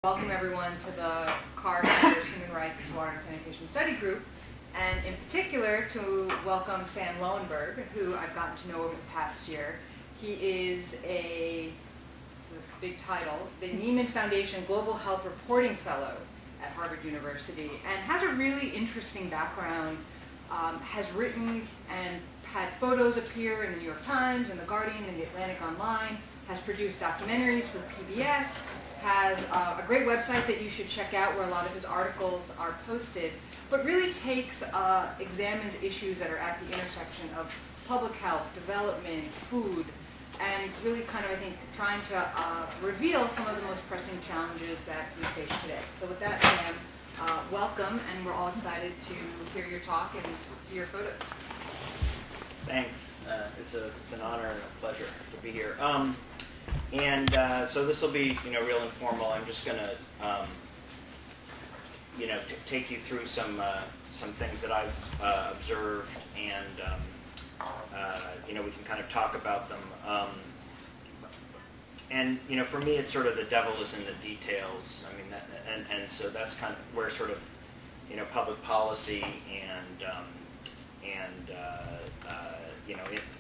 Welcome everyone to the Cartridges Human Rights Water Sanitation Study Group, and in particular to welcome Sam Loewenberg, who I've gotten to know over the past year. He is this is a big title, the Nieman Foundation Global Health Reporting Fellow at Harvard University, and has a really interesting background, has written and had photos appear in the New York Times and the Guardian and the Atlantic Online, has produced documentaries for PBS, has a great website that you should check out where a lot of his articles are posted, but really examines issues that are at the intersection of public health, development, food, and really kind of, I think, trying to reveal some of the most pressing challenges that we face today. So with that, Sam, welcome, and we're all excited to hear your talk and see your photos. Thanks. It's an honor and a pleasure to be here. So this will be, real informal. I'm just going to, take you through some things that I've observed, and we can kind of talk about them. For me, it's sort of the devil is in the details. I mean, and so that's kind of where sort of, public policy and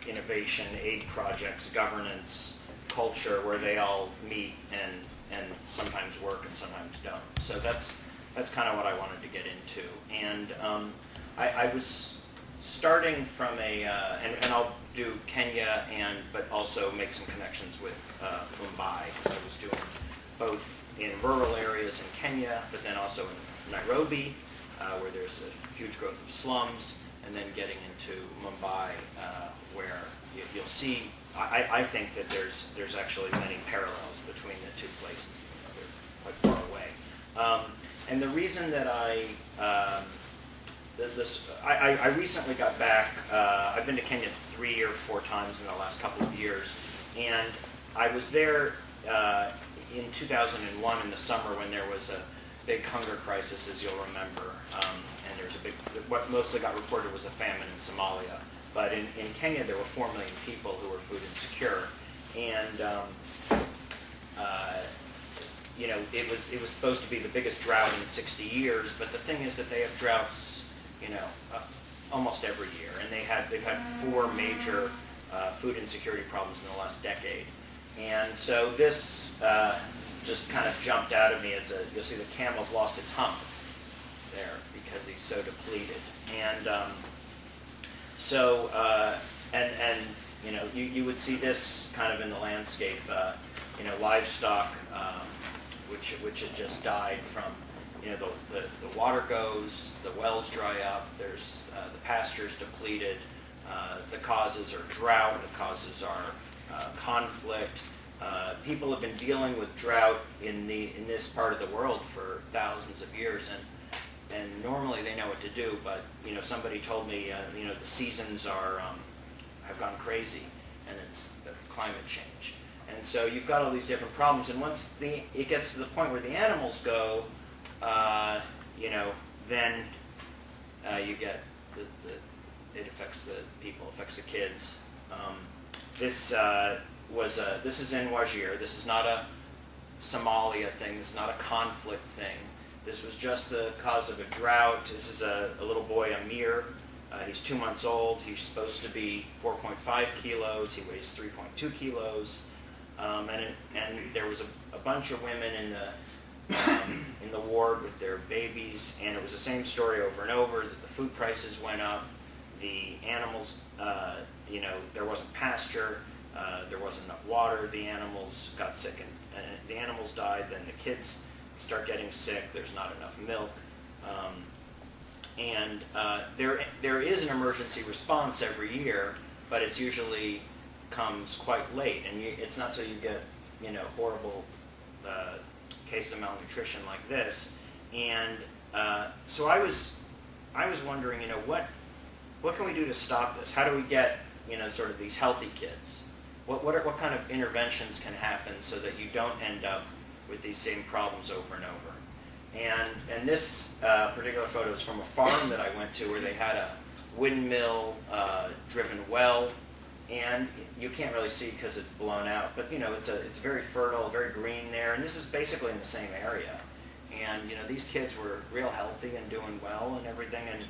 innovation, aid projects, governance, culture, where they all meet and sometimes work and sometimes don't. So that's kind of what I wanted to get into. And I was starting from and I'll do Kenya but also make some connections with Mumbai. I was doing both in rural areas in Kenya, but then also in Nairobi, where there's a huge growth of slums, and then getting into Mumbai, where you'll see. I think that there's actually many parallels between the two places. They're quite far away. And the reason that I recently got back. I've been to Kenya 3 or 4 times in the last couple of years, and I was there in 2001 in the summer when there was a big hunger crisis, as you'll remember, and there was what mostly got reported was a famine in Somalia. But in Kenya, there were 4 million people who were food insecure, and it was supposed to be the biggest drought in 60 years. But the thing is that they have droughts, almost every year, and they've had 4 major food insecurity problems in the last decade. And so this just kind of jumped out at me as you'll see the camel's lost its hump there because he's so depleted. And you would see this kind of in the landscape, livestock, which had just died from, the water goes, the wells dry up, there's the pastures depleted, the causes are drought, the causes are conflict. People have been dealing with drought in this part of the world for thousands of years, and normally they know what to do, but somebody told me the seasons have gone crazy, and that's climate change. And so you've got all these different problems, and once it gets to the point where the animals go, then you get it affects the people, affects the kids. This is in Wajir. This is not a Somalia thing. This is not a conflict thing. This was just the cause of a drought. This is a little boy, Amir. He's 2 months old. He's supposed to be 4.5 kilos. He weighs 3.2 kilos. And there was a bunch of women in the ward with their babies, and it was the same story over and over, that the food prices went up, the animals, there wasn't pasture, there wasn't enough water, the animals got sick, and the animals died, then the kids start getting sick, there's not enough milk. There is an emergency response every year, but it's usually comes quite late, and it's not till you get horrible case of malnutrition like this. And so I was wondering, what can we do to stop this? How do we get sort of these healthy kids? What kind of interventions can happen so that you don't end up with these same problems over and over? And this particular photo is from a farm that I went to where they had a windmill driven well and you can't really see because it's blown out, but it's very fertile, very green there, and this is basically in the same area. And these kids were real healthy and doing well and everything, and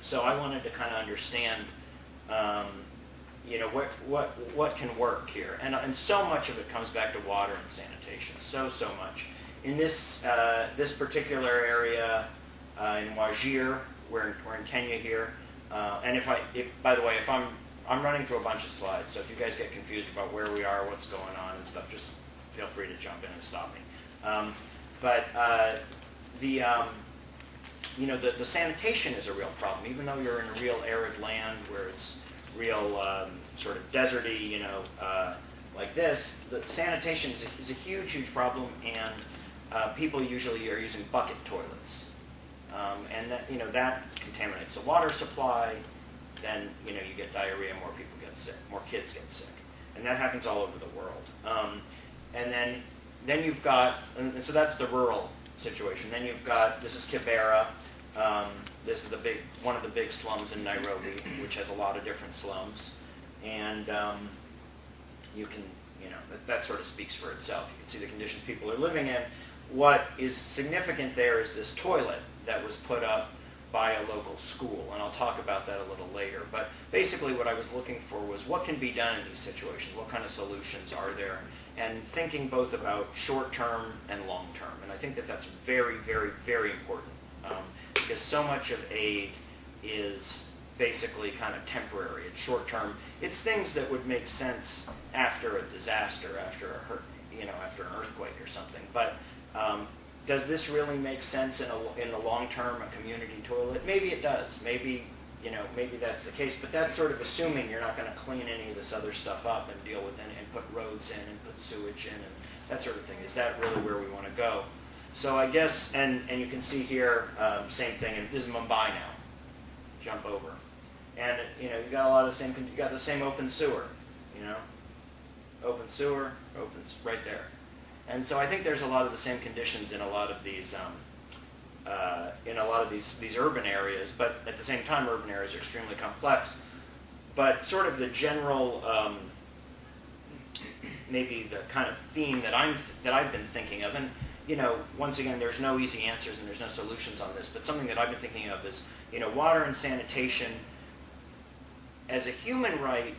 so I wanted to kind of understand, what can work here, and so much of it comes back to water and sanitation, so much. In this particular area in Wajir, we're in Kenya here, and by the way, if I'm running through a bunch of slides, so if you guys get confused about where we are, what's going on and stuff, just feel free to jump in and stop me. The sanitation is a real problem, even though you're in a real arid land where it's real sort of deserty, like this. The sanitation is a huge problem, and people usually are using bucket toilets, and that contaminates the water supply. Then you get diarrhea, more people get sick, more kids get sick, and that happens all over the world. And then you've got, and so that's the rural situation. Then you've got, this is Kuvira. This is one of the big slums in Nairobi, which has a lot of different slums, and that sort of speaks for itself. You can see the conditions people are living in. What is significant there is this toilet that was put up by a local school, and I'll talk about that a little later. But basically what I was looking for was what can be done in these situations, what kind of solutions are there, and thinking both about short-term and long-term. And I think that that's very, very, very important, because so much of aid is basically kind of temporary. It's short-term. It's things that would make sense after a disaster, after an earthquake or something. But does this really make sense in the long term, a community toilet? Maybe it does. Maybe that's the case. But that's sort of assuming you're not going to clean any of this other stuff up and deal with it and put roads in and put sewage in and that sort of thing. Is that really where we want to go? So I guess, and you can see here, same thing. And this is Mumbai now. Jump over, and you got a lot of you got the same open sewer, open sewer, right there. And so I think there's a lot of the same conditions in a lot of these these urban areas, but at the same time, urban areas are extremely complex. But sort of the general, maybe the kind of theme that I've been thinking of, and once again, there's no easy answers and there's no solutions on this, but something that I've been thinking of is, water and sanitation as a human right,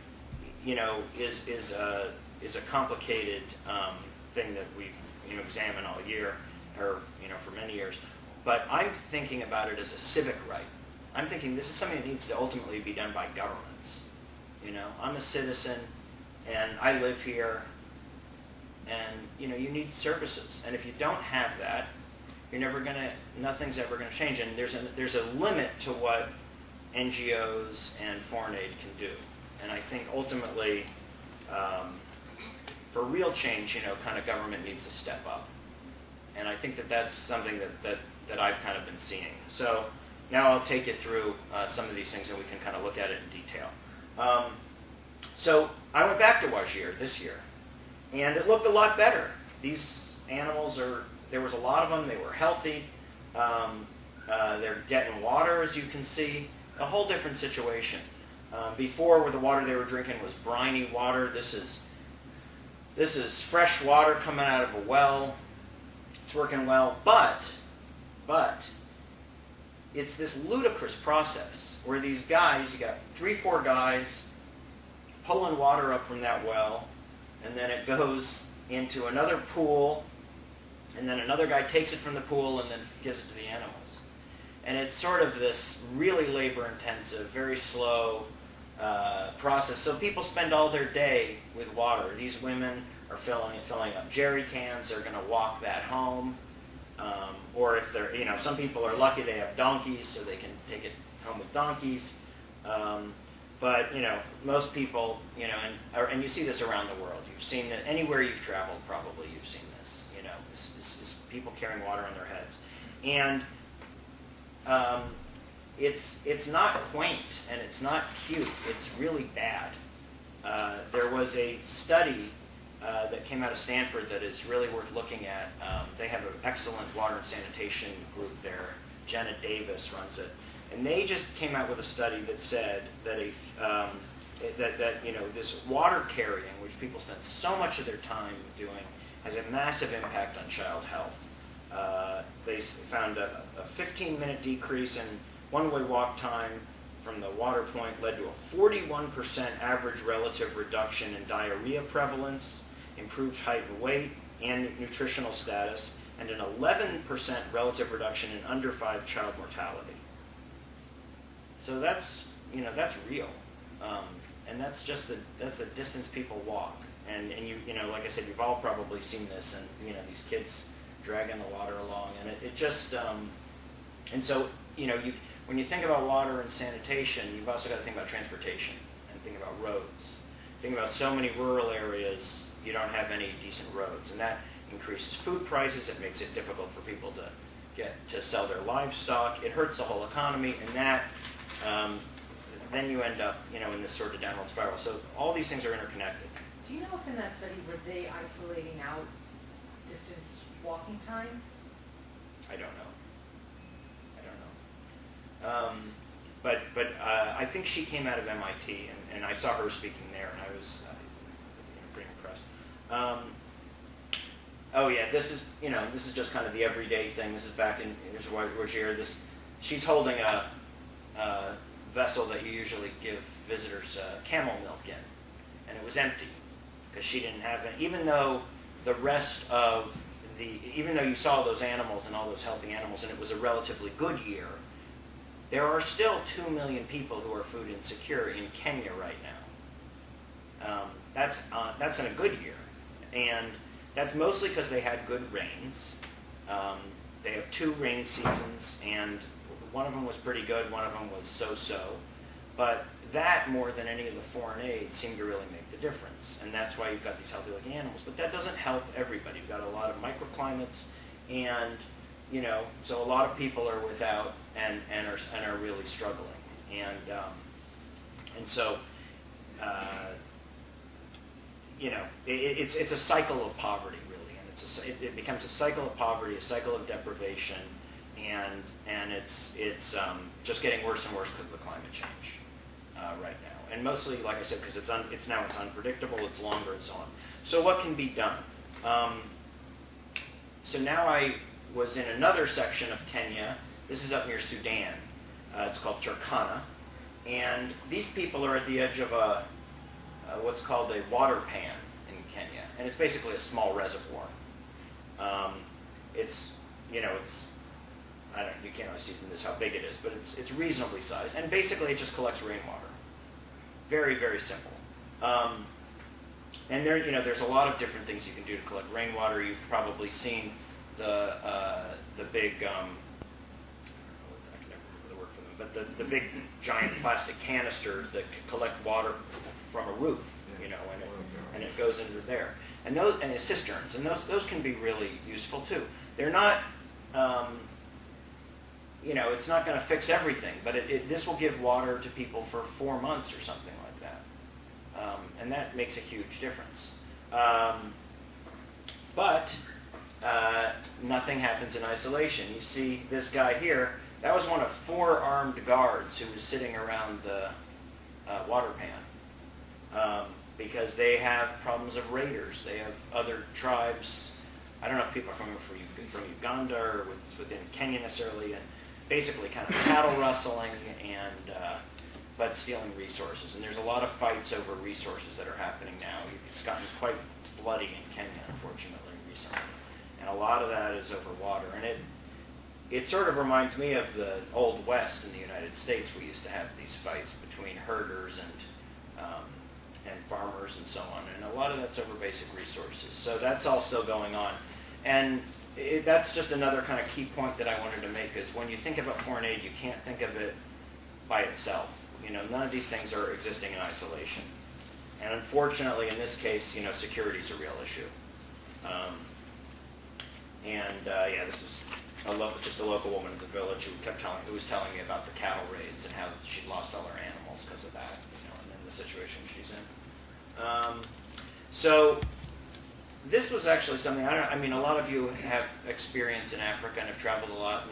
is a complicated thing that we've examined all year, or for many years. But I'm thinking about it as a civic right. I'm thinking this is something that needs to ultimately be done by governments. I'm a citizen, and I live here, and you need services. And if you don't have that, nothing's ever gonna change. And there's a limit to what NGOs and foreign aid can do. And I think ultimately, for real change, kind of government needs to step up. And I think that that's something that I've kind of been seeing. So now I'll take you through some of these things and we can kind of look at it in detail. So I went back to Wajir this year, and it looked a lot better. These animals there was a lot of them, they were healthy, they're getting water, as you can see, a whole different situation. Before, where the water they were drinking was briny water, this is fresh water coming out of a well. It's working well, but it's this ludicrous process where these guys, you got 3-4 guys pulling water up from that well, and then it goes into another pool, and then another guy takes it from the pool and then gives it to the animals. And it's sort of this really labor-intensive, very slow process. So people spend all their day with water. These women are filling up jerry cans. They're going to walk that home. Or if they're, some people are lucky they have donkeys, so they can take it home with donkeys. But, most people, and you see this around the world. You've seen that anywhere you've traveled, probably you've seen this, this people carrying water on their heads. And it's not quaint and it's not cute. It's really bad. There was a study that came out of Stanford that is really worth looking at. They have an excellent water and sanitation group there. Jenna Davis runs it. And they just came out with a study that said that that this water carrying, which people spend so much of their time doing, has a massive impact on child health. They found a 15-minute decrease in one-way walk time from the water point led to a 41% average relative reduction in diarrhea prevalence, improved height and weight, and nutritional status, and an 11% relative reduction in under 5 child mortality. So that's real, and that's just the distance people walk. And like I said, you've all probably seen this, and these kids dragging the water along, and it just and so when you think about water and sanitation, you've also got to think about transportation and think about roads. Think about so many rural areas, you don't have any decent roads, and that increases food prices. It makes it difficult for people to sell their livestock. It hurts the whole economy, and that then you end up in this sort of downward spiral. So all these things are interconnected. Do you know if in that study were they isolating out distance walking time? I don't know. But I think she came out of MIT, and I saw her speaking there, and I was pretty impressed. Oh yeah, this is just kind of the everyday thing. This is back in Roger. She's holding a vessel that you usually give visitors camel milk in, and it was empty because she didn't have it. Even though you saw those animals and all those healthy animals, and it was a relatively good year, there are still 2 million people who are food insecure in Kenya right now. That's in a good year, and that's mostly because they had good rains. They have 2 rain seasons, and one of them was pretty good, one of them was so-so. But that, more than any of the foreign aid, seemed to really make the difference, and that's why you've got these healthy-looking animals. But that doesn't help everybody. You've got a lot of microclimates, and so a lot of people are without and are really struggling, and so it's a cycle of poverty really, and it becomes a cycle of poverty, a cycle of deprivation, and it's just getting worse and worse because of the climate change right now, and mostly, like I said, because it's unpredictable, it's longer, and so on. So what can be done? So now I was in another section of Kenya. This is up near Sudan. It's called Turkana. And these people are at the edge of what's called a water pan in Kenya. And it's basically a small reservoir. You can't really see from this how big it is, but it's reasonably sized. And basically it just collects rainwater. Very, very simple. And there's a lot of different things you can do to collect rainwater. You've probably seen the big, I can never remember the word for them, but the big giant plastic canisters that collect water from a roof, and it goes into there, and the cisterns, and those can be really useful too. They're not, it's not going to fix everything, but this will give water to people for 4 months or something like that, and that makes a huge difference. But nothing happens in isolation. You see this guy here, that was one of 4 armed guards who was sitting around the water pan because they have problems of raiders. They have other tribes. I don't know if people are coming from Uganda or within Kenya necessarily, and basically kind of cattle rustling but stealing resources. And there's a lot of fights over resources that are happening now. It's gotten quite bloody in Kenya, unfortunately, recently. And a lot of that is over water. And it sort of reminds me of the Old West in the United States. We used to have these fights between herders and farmers and so on. And a lot of that's over basic resources. So that's all still going on. And that's just another kind of key point that I wanted to make is when you think about foreign aid, you can't think of it by itself. None of these things are existing in isolation. And unfortunately, in this case, security is a real issue. This is just a local woman in the village who was telling me about the cattle raids and how she'd lost all her animals because of that, and then the situation she's in. So this was actually something, a lot of you have experience in Africa and have traveled a lot.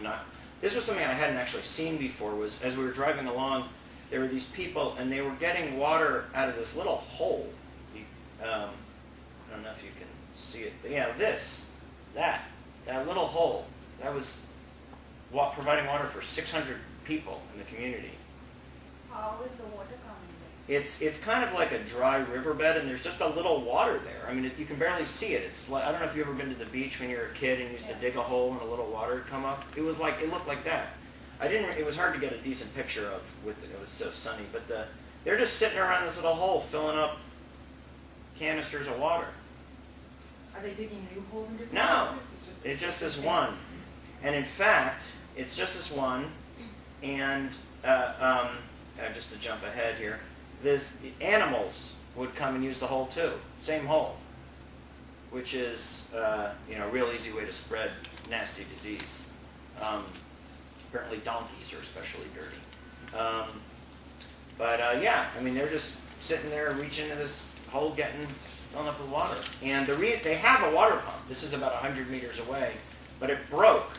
This was something I hadn't actually seen before, was as we were driving along, there were these people, and they were getting water out of this little hole. I don't know if you can see it. But yeah, that little hole, that was providing water for 600 people in the community. How is the water coming there? It's kind of like a dry riverbed, and there's just a little water there. I mean, you can barely see it. It's like, I don't know if you've ever been to the beach when you were a kid and used to dig a hole and a little water would come up. It looked like that. It was hard to get a decent picture of it was so sunny, but they're just sitting around this little hole filling up canisters of water. Are they digging new holes in different No, places? it's just this one. And in fact, it's just this one, and just to jump ahead here, the animals would come and use the hole too, same hole, which is a real easy way to spread nasty disease. Apparently donkeys are especially dirty. Yeah, I mean, they're just sitting there reaching into this hole, filling up with water. And they have a water pump. This is about 100 meters away, but it broke.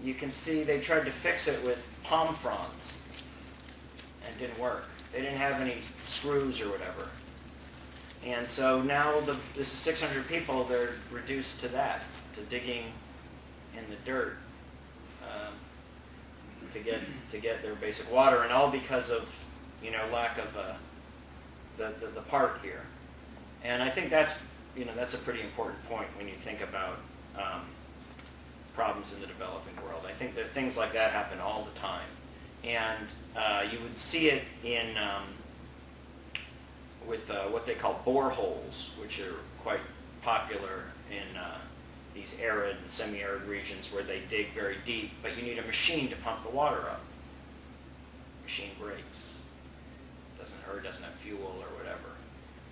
You can see they tried to fix it with palm fronds, and it didn't work. They didn't have any screws or whatever. And so now this is 600 people, they're reduced to that, to digging in the dirt to get their basic water, and all because of lack of the park here. And I think that's a pretty important point when you think about problems in the developing world. I think that things like that happen all the time, and you would see it in with what they call boreholes, which are quite popular in these arid and semi-arid regions where they dig very deep, but you need a machine to pump the water up. Machine breaks, doesn't have fuel or whatever,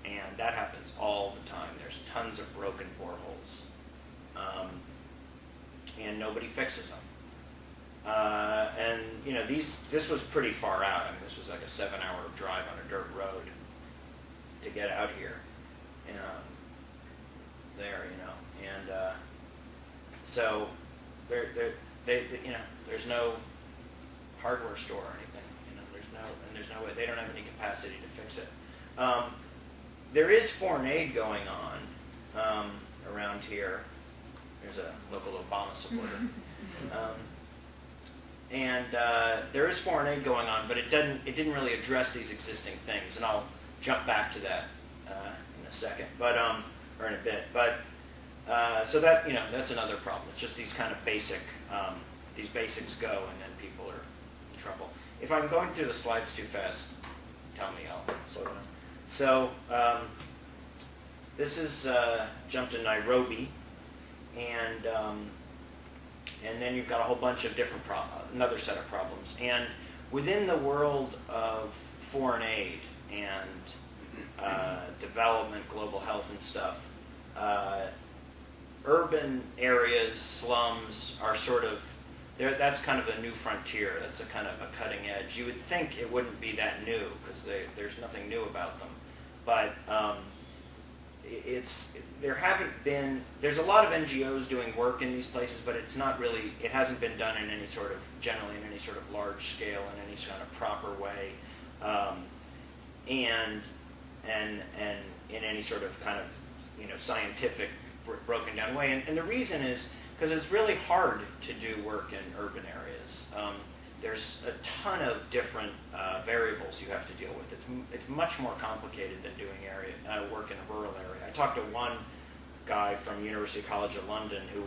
and that happens all the time. There's tons of broken boreholes, and nobody fixes them. And this was pretty far out. I mean, this was like a 7-hour drive on a dirt road to get out here, and so there's no hardware store or anything. There's no way, they don't have any capacity to fix it. There is foreign aid going on around here. There's a local Obama supporter. There is foreign aid going on, but it didn't really address these existing things, and I'll jump back to that in a second, or in a bit. But so that's another problem. It's just these kind of these basics go, and then people are in trouble. If I'm going through the slides too fast, tell me, I'll slow down. So this is jumped to Nairobi, and then you've got a whole bunch of different another set of problems. And within the world of foreign aid and development, global health and stuff, urban areas, slums are sort of, that's kind of a new frontier. That's a kind of a cutting edge. You would think it wouldn't be that new because there's nothing new about them. But there's a lot of NGOs doing work in these places, but it hasn't been done generally in any sort of large scale, in any kind of proper way, and in any sort of kind of, scientific, broken down way. And the reason is because it's really hard to do work in urban areas. There's a ton of different variables you have to deal with. It's much more complicated than doing work in a rural area. I talked to one guy from University College of London who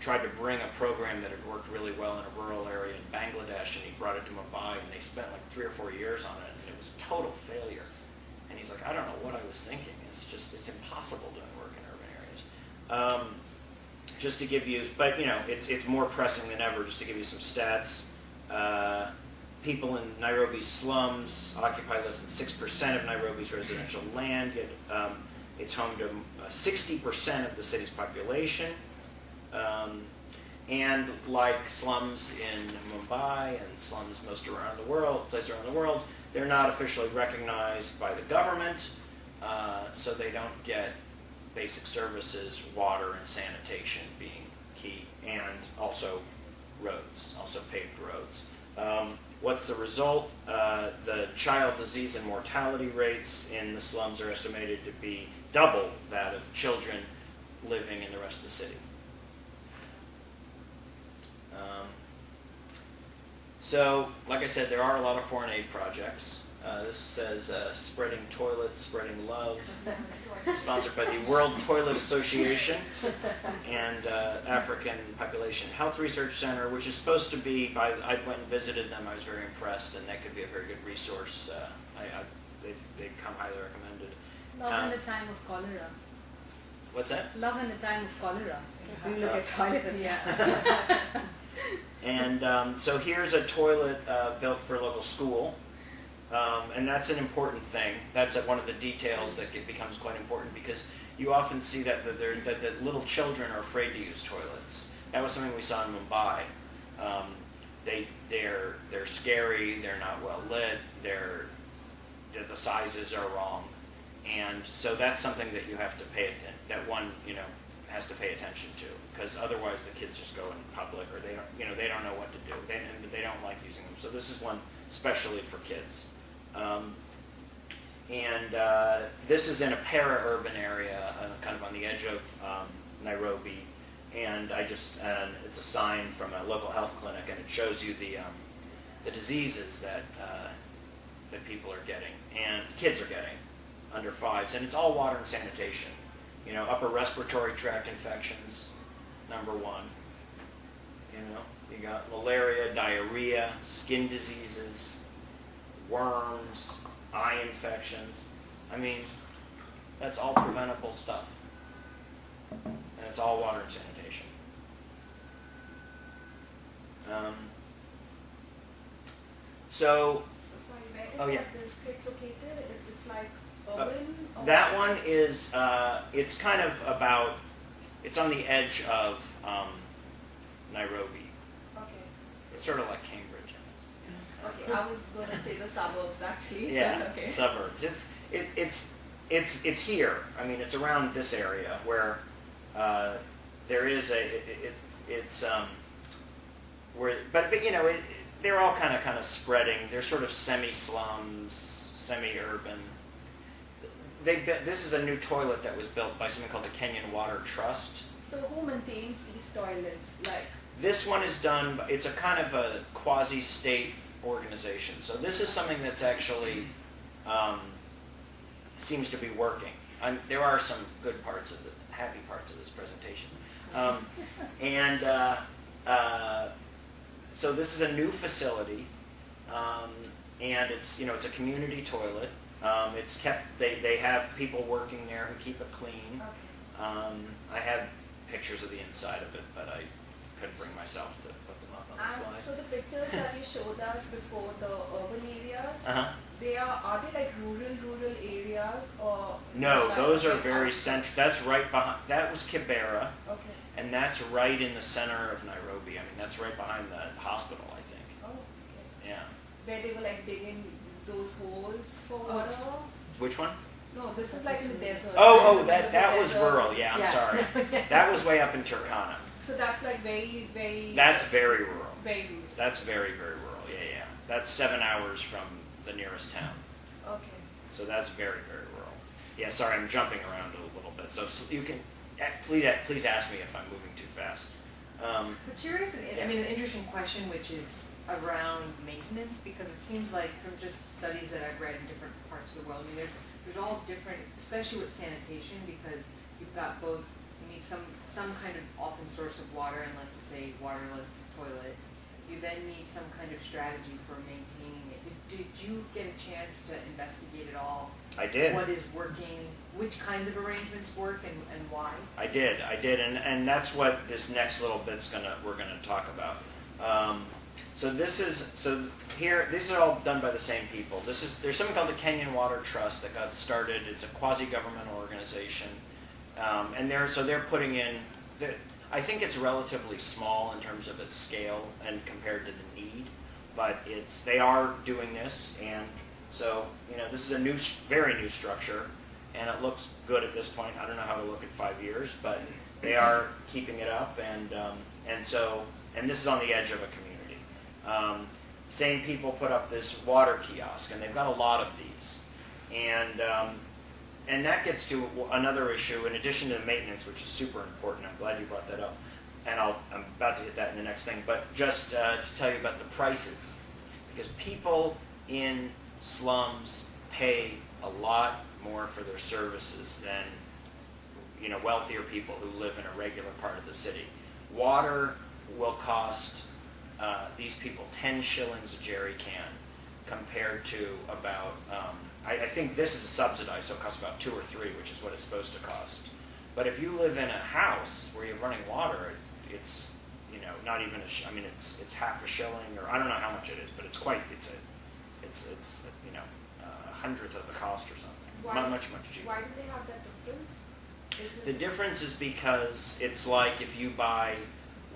tried to bring a program that had worked really well in a rural area in Bangladesh, and he brought it to Mumbai, and they spent like 3 or 4 years on it, and it was a total failure. And he's like, I don't know what I was thinking. It's impossible doing work in urban areas. Just to give you, but it's more pressing than ever. Just to give you some stats, people in Nairobi's slums occupy less than 6% of Nairobi's residential land. Yet, it's home to 60% of the city's population. And like slums in Mumbai and slums places around the world, they're not officially recognized by the government, so they don't get basic services, water and sanitation being key, and also roads, also paved roads. What's the result? The child disease and mortality rates in the slums are estimated to be double that of children living in the rest of the city. So, like I said, there are a lot of foreign aid projects. This says spreading toilets, spreading love, sponsored by the World Toilet Association and African Population Health Research Center, which is supposed to be, I went and visited them, I was very impressed, and that could be a very good resource. They come highly recommended. Love in the time of cholera. What's that? Love in the time of cholera. You look at toilets. Yeah. And so here's a toilet built for a local school. And that's an important thing. That's one of the details that becomes quite important, because you often see that little children are afraid to use toilets. That was something we saw in Mumbai. They're scary. They're not well lit. The sizes are wrong, and so that's something that you have to pay attention. That one, has to pay attention to, because otherwise the kids just go in public, or they don't know what to do. They don't like using them. So this is one especially for kids. This is in a para-urban area, kind of on the edge of Nairobi, and it's a sign from a local health clinic, and it shows you the diseases that people are getting, and kids are getting, under 5s, and it's all water and sanitation. Upper respiratory tract infections, number 1. You got malaria, diarrhea, skin diseases, worms, eye infections. I mean, that's all preventable stuff. And it's all water and sanitation. So sorry, where is yeah. that district located? It's like urban? Or That one is, it's kind of it's on the edge of Nairobi. Okay. It's sort of like Cambridge. Okay, I was going to say the suburbs actually. Yeah, So, okay. suburbs. It's here. I mean, it's around this area where there is they're all kind of spreading. They're sort of semi-slums, semi-urban. This is a new toilet that was built by something called the Kenyan Water Trust. So who maintains these toilets? This one is done. It's a kind of a quasi-state organization. So this is something that's actually seems to be working. There are some good parts of happy parts of this presentation, so this is a new facility, and it's a community toilet. It's kept. They have people working there who keep it clean. Okay. I have pictures of the inside of it, but I couldn't bring myself to put them up on the slide. So the pictures that you showed us before, the urban areas, Uh-huh. are they like rural areas, or? No, like those are like very outskirts? central. That's right behind. That was Kuvira, Okay. and that's right in the center of Nairobi. I mean, that's right behind the hospital, I think. Oh, okay. Yeah. Where they were like digging those holes for water? Which one? No, this was like in the desert. Oh, In the middle of that the was desert. rural. Yeah, I'm Yeah. sorry. That was way up in Turkana. So that's like very, very. That's very rural. Very rural. That's very, very rural. Yeah. That's 7 hours from the nearest town. Okay. So that's very, very rural. Yeah, sorry, I'm jumping around a little bit. So you can, please ask me if I'm moving too fast. But curious, an interesting question, which is around maintenance, because it seems like from just studies that I've read in different parts of the world, there's all different, especially with sanitation, because you've got both, you need some kind of often source of water, unless it's a waterless toilet. You then need some kind of strategy for maintaining it. Did you get a chance to investigate at all? I did. What is working, which kinds of arrangements work, and why? I did, and that's what this next little bit's we're gonna talk about. These are all done by the same people. There's something called the Kenyan Water Trust that got started. It's a quasi-governmental organization, and they're putting in. I think it's relatively small in terms of its scale and compared to the need, but they are doing this, and so this is a very new structure, and it looks good at this point. I don't know how it'll look in 5 years, but they are keeping it up, and this is on the edge of a community. same people put up this water kiosk, and they've got a lot of these. And that gets to another issue, in addition to the maintenance, which is super important. I'm glad you brought that up. And I'm about to hit that in the next thing. But just to tell you about the prices. Because people in slums pay a lot more for their services than wealthier people who live in a regular part of the city. Water will cost these people 10 shillings a jerry can compared to about, I think this is subsidized, so it costs about 2 or 3, which is what it's supposed to cost. But if you live in a house where you're running water, it's not even it's half a shilling, or I don't know how much it is, but it's a hundredth of the cost or something. Not much cheaper. Why do they have that difference? The difference is because it's like if you buy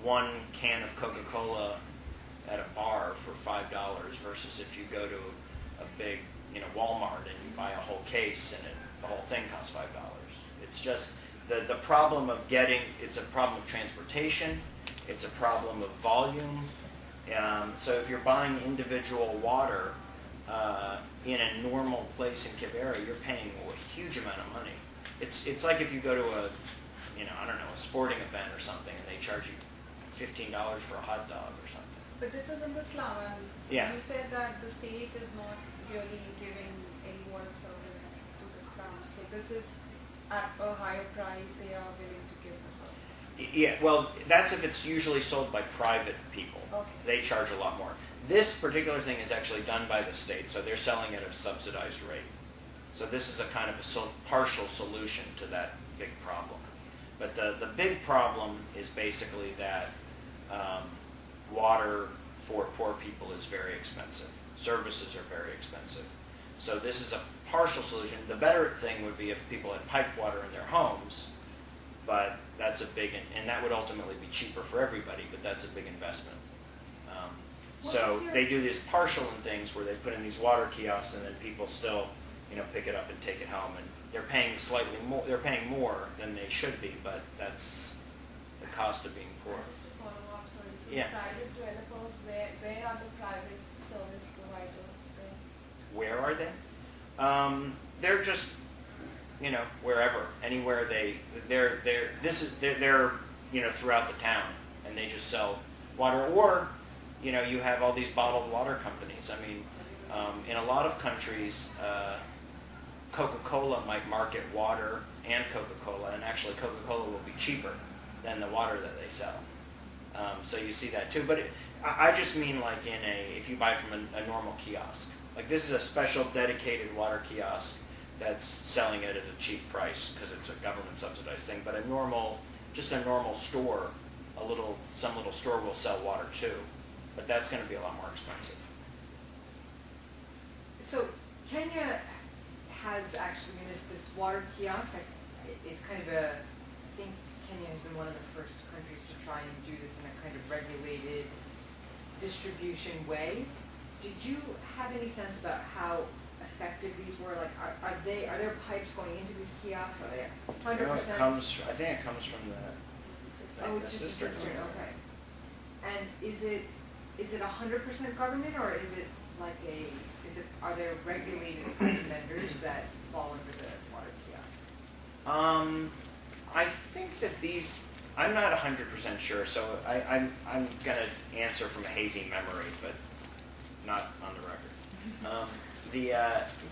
1 can of Coca-Cola at a bar for $5 versus if you go to a big Walmart and you buy a whole case and the whole thing costs $5. It's just the problem of it's a problem of transportation, it's a problem of volume. So if you're buying individual water in a normal place in Kuvira, you're paying a huge amount of money. It's like if you go to a sporting event or something and they charge you $15 for a hot dog or something. But this is in the slum, and Yeah. you said that the state is not really giving any water service to the slums. So this is at a higher price they are willing to give the service. Yeah, well, that's if it's usually sold by private people. Okay. They charge a lot more. This particular thing is actually done by the state, so they're selling at a subsidized rate. So this is a kind of a partial solution to that big problem. But the big problem is basically that water for poor people is very expensive. Services are very expensive. So this is a partial solution. The better thing would be if people had piped water in their homes, but that's a big, and that would ultimately be cheaper for everybody, but that's a big investment. So they do these partial things where they put in these water kiosks and then people still, pick it up and take it home, and they're paying slightly more. They're paying more than they should be, but that's the cost of being poor. Just to follow up, so this is Yeah. private developers. Where are the private service providers there? Where are they? They're just, wherever, anywhere they're throughout the town, and they just sell water. Or, you have all these bottled water companies. In a lot of countries, Coca-Cola might market water and Coca-Cola, and actually Coca-Cola will be cheaper than the water that they sell. So you see that too. But I just mean like if you buy from a normal kiosk. Like this is a special dedicated water kiosk that's selling it at a cheap price because it's a government subsidized thing. But a normal store, some little store will sell water too. But that's going to be a lot more expensive. So Kenya has actually this water kiosk. It's kind of I think Kenya has been one of the first countries to try and do this in a kind of regulated distribution way. Did you have any sense about how effective these were? Like, are there pipes going into these kiosks? Are they 100%? I think it comes from the It's just a cistern, okay. And is it 100% government, or is it like are there regulated vendors that fall under the water kiosk? I think that I'm not 100% sure, so I'm going to answer from a hazy memory, but not on the record.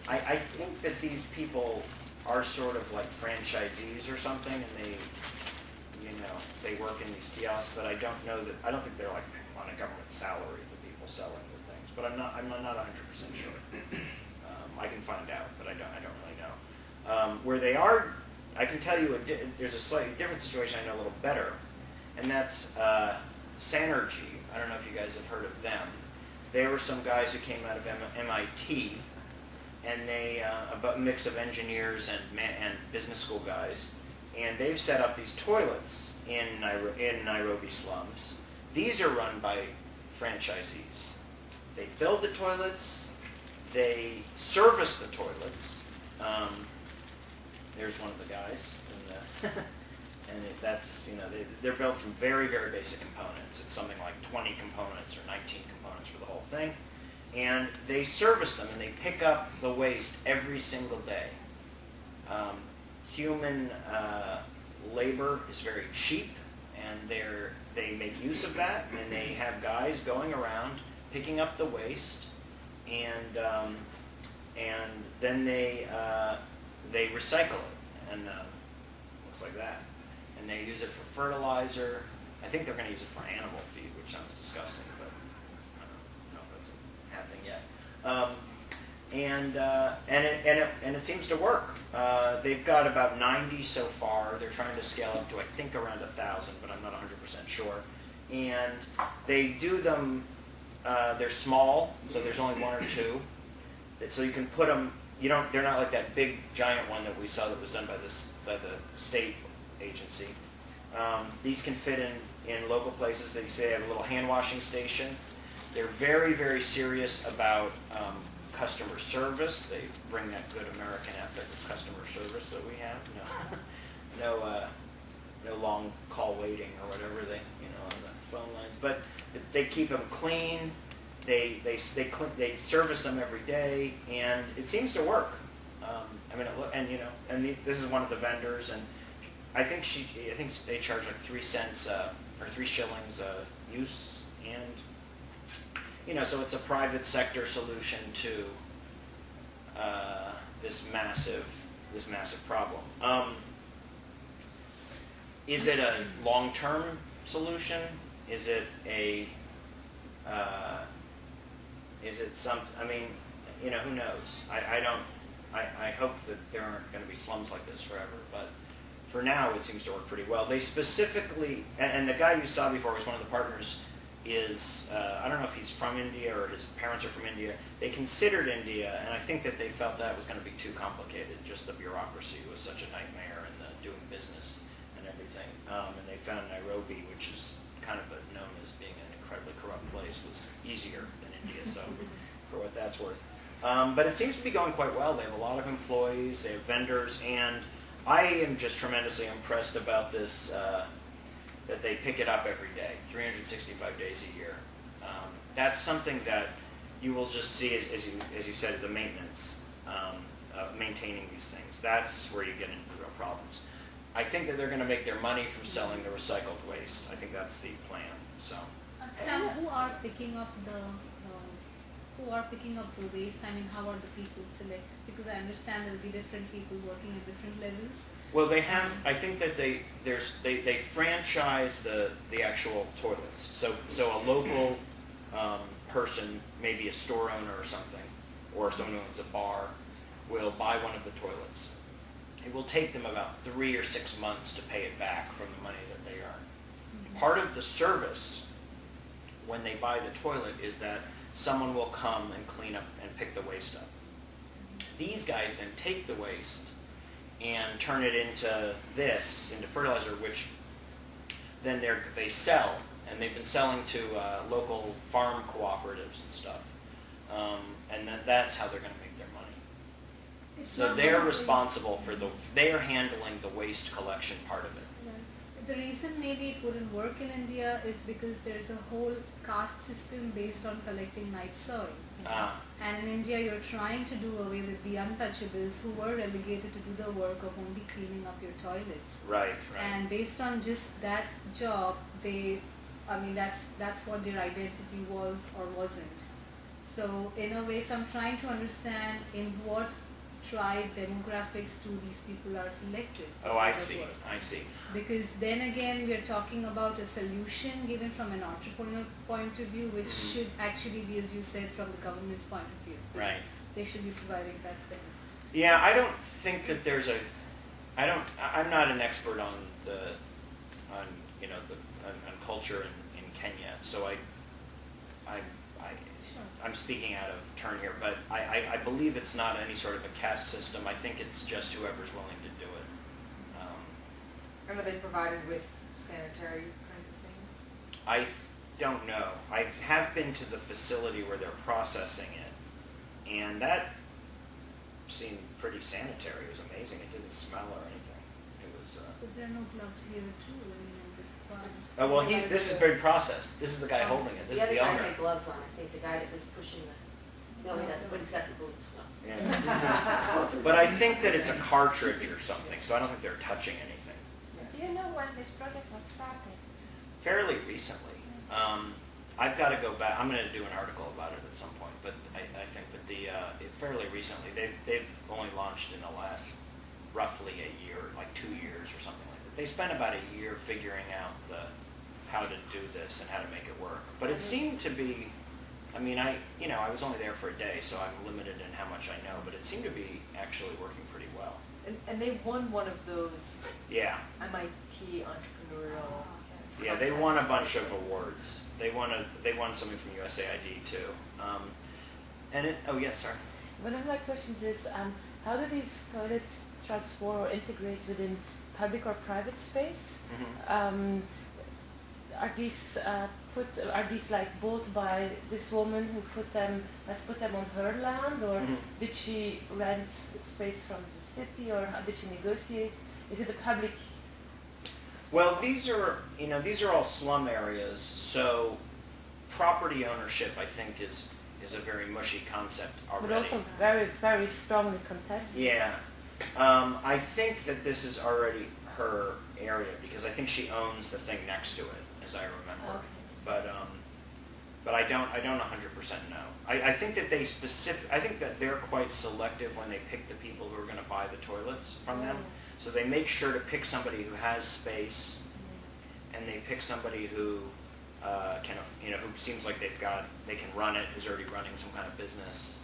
I think that these people are sort of like franchisees or something, and they work in these kiosks, but I don't think they're like on a government salary, the people selling the things, but I'm not 100% sure. I can find out, but I don't really know. Where they are, I can tell you there's a slightly different situation I know a little better, and that's Sanergy. I don't know if you guys have heard of them. They were some guys who came out of MIT, and they a mix of engineers and business school guys, and they've set up these toilets in Nairobi slums. These are run by franchisees. They build the toilets, they service the toilets. There's one of the guys, they're built from very, very basic components. It's something like 20 components or 19 components for the whole thing. and they service them and they pick up the waste every single day. Human labor is very cheap, and they make use of that, and they have guys going around picking up the waste, and then they recycle it, and looks like that, and they use it for fertilizer. I think they're going to use it for animal feed, which sounds disgusting, but I don't know if that's happening yet. And it seems to work. They've got about 90 so far. They're trying to scale up to, I think, around 1,000, but I'm not 100% sure. And they do them. They're small, so there's only one or two. So you can put them. They're not like that big giant one that we saw that was done by the state agency. These can fit in local places. That you say they have a little hand washing station. They're very, very serious about customer service. They bring that good American ethic of customer service that we have. No long call waiting or whatever on the phone lines. But they keep them clean. They service them every day, and it seems to work. This is one of the vendors, and I think they charge like 3 cents or 3 shillings a use, and so it's a private sector solution to this massive problem. Is it a long-term solution? Is it some? Who knows? I hope that there aren't going to be slums like this forever, but for now it seems to work pretty well. They specifically, and the guy you saw before was one of the partners, is, I don't know if he's from India or his parents are from India. They considered India, and I think that they felt that was going to be too complicated. Just the bureaucracy was such a nightmare, and the doing business and everything. And they found Nairobi, which is kind of known as being an incredibly corrupt place, was easier than India, so for what that's worth. But it seems to be going quite well. They have a lot of employees, they have vendors, and I am just tremendously impressed about this, that they pick it up every day, 365 days a year. That's something that you will just see, as you said, the maintenance of maintaining these things. That's where you get into real problems. I think that they're going to make their money from selling the recycled waste. I think that's the plan. So. Sam, who are picking up the waste? How are the people selected? Because I understand there will be different people working at different levels. Well, they have. I think that they franchise the actual toilets. So a local person, maybe a store owner or something, or someone who owns a bar, will buy one of the toilets. It will take them about 3 or 6 months to pay it back from the money that they earn. Mm-hmm. Part of the service when they buy the toilet is that someone will come and clean up and pick the waste up. These guys then take the waste and turn it into fertilizer, which then they sell, and they've been selling to local farm cooperatives and stuff, and that's how they're going to make their money. So they're responsible for they're handling the waste collection part of it. The reason maybe it wouldn't work in India is because there's a whole caste system based on collecting night soil. And in India, you're trying to do away with the untouchables who were relegated to do the work of only cleaning up your toilets. Right. And based on just that job, that's what their identity was or wasn't. So in a way, I'm trying to understand in what tribe demographics do these people are selected. Oh, I see. Because then again, we are talking about a solution given from an entrepreneurial point of view, which should actually be, as you said, from the government's point of view. Right. They should be providing that thing. Yeah, I don't think that there's I'm not an expert on culture in Kenya, so I'm speaking out of turn here, but I believe it's not any sort of a caste system. I think it's just whoever's willing to do it. And are they provided with sanitary kinds of things? I don't know. I have been to the facility where they're processing it, and that seemed pretty sanitary. It was amazing. It didn't smell or anything. It was. But there are no gloves here too. In this part. Oh well, this is very processed. This is the guy holding it. This is the other owner. guy had gloves on. I think the guy that was pushing the No, he doesn't, but he's got the boots. Yeah. But I think that it's a cartridge or something, so I don't think they're touching anything. Do you know when this project was started? Fairly recently. I've got to go back. I'm going to do an article about it at some point, but I think that fairly recently they've only launched in the last roughly a year, like 2 years or something like that. They spent about a year figuring out how to do this and how to make it work. But it seemed to be. I mean, I was only there for a day, so I'm limited in how much I know, but it seemed to be actually working pretty well. And they won one of those Yeah. MIT entrepreneurial. Yeah, they won a bunch of awards. They won something from USAID too. Sorry. One of my questions is, how do these toilets transform or integrate within public or private space? Mm-hmm. Are these like bought by this woman who has put them on her land, or did she rent space from the city, or how did she negotiate? Is it a public? Well, these are all slum areas, so property ownership, I think, is a very mushy concept already. But also very, very strongly contested. Yeah. I think that this is already her area because I think she owns the thing next to it, as I remember. Okay. But I don't 100% know. I think that I think that they're quite selective when they pick the people who are going to buy the toilets from them. So they make sure to pick somebody who has space, and they pick somebody who who seems like they can run it, who's already running some kind of business,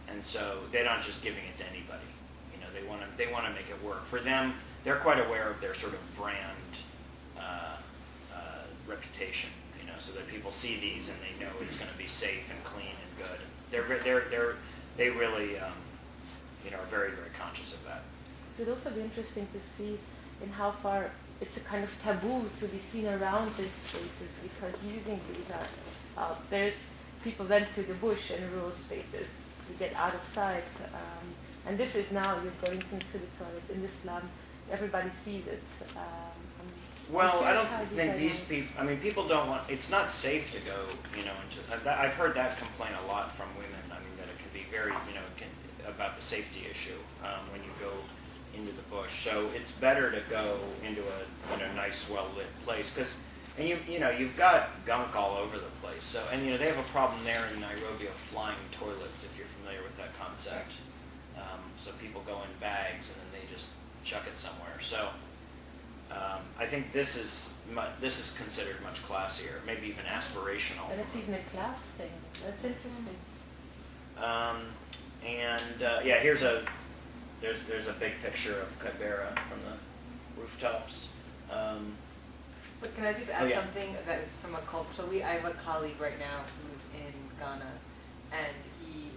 and so they're not just giving it to anybody. They want to make it work for them. They're quite aware of their sort of brand reputation, so that people see these and they know it's going to be safe and clean and good. They really are very, very conscious of that. It would also be interesting to see in how far it's a kind of taboo to be seen around these spaces, because using these there's people went to the bush and rural spaces to get out of sight, and this is now you're going into the toilet in the slum, everybody sees it. Well, I don't think these people. I mean, people don't want. It's not safe to go. I've heard that complaint a lot from women. I mean, that it can be very, about the safety issue when you go into the bush. So it's better to go into a nice, well lit place you've got gunk all over the place. So they have a problem there in Nairobi of flying toilets, if you're familiar with that concept. So people go in bags and then they just chuck it somewhere. So. I think this is considered much classier, maybe even aspirational. And it's even a class thing. That's interesting. There's a big picture of Kuvira from the rooftops. But can I just add something that is from a culture? So I have a colleague right now who's in Ghana, and he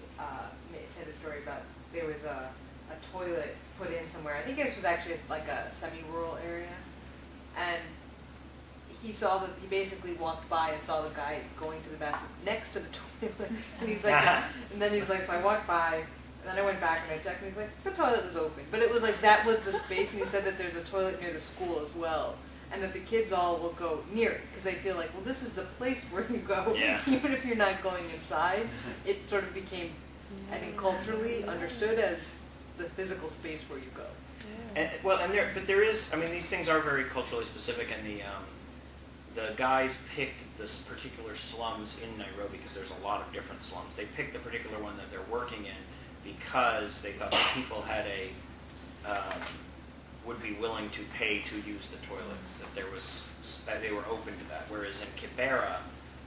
said a story about there was a toilet put in somewhere. I think this was actually like a semi-rural area, and he basically walked by and saw the guy going to the bathroom next to the toilet, and he's like, and then he's like, so I walked by, and then I went back and I checked, and he's like, the toilet was open, but it was like that was the space, and he said that there's a toilet near the school as well, and that the kids all will go near it because they feel like, well, this is the place where you go, even if you're not going inside. It sort of became, I think, culturally understood as the physical space where you go. There is. I mean, these things are very culturally specific, and the guys picked this particular slums in Nairobi because there's a lot of different slums. They picked the particular one that they're working in because they thought that people had would be willing to pay to use the toilets. That they were open to that. Whereas in Kuvira,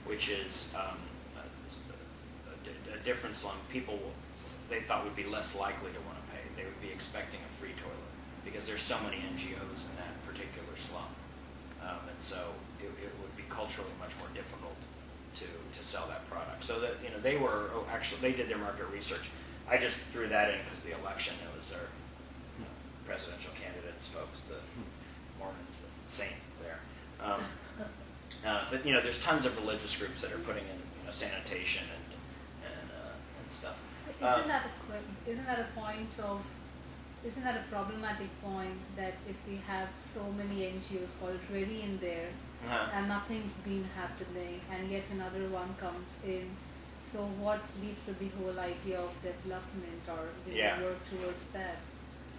which is a different slum, they thought would be less likely to want to pay. They would be expecting a free toilet because there's so many NGOs in that particular slum, and so it would be culturally much more difficult to sell that product. So that they did their market research. I just threw that in because the election, it was our presidential candidates, folks, the Mormons, the saint there. But there's tons of religious groups that are putting in sanitation and stuff. Isn't that a problematic point that if we have so many NGOs already in there and nothing's been happening, and yet another one comes in, So what leads to the whole idea of development or Yeah. work towards that?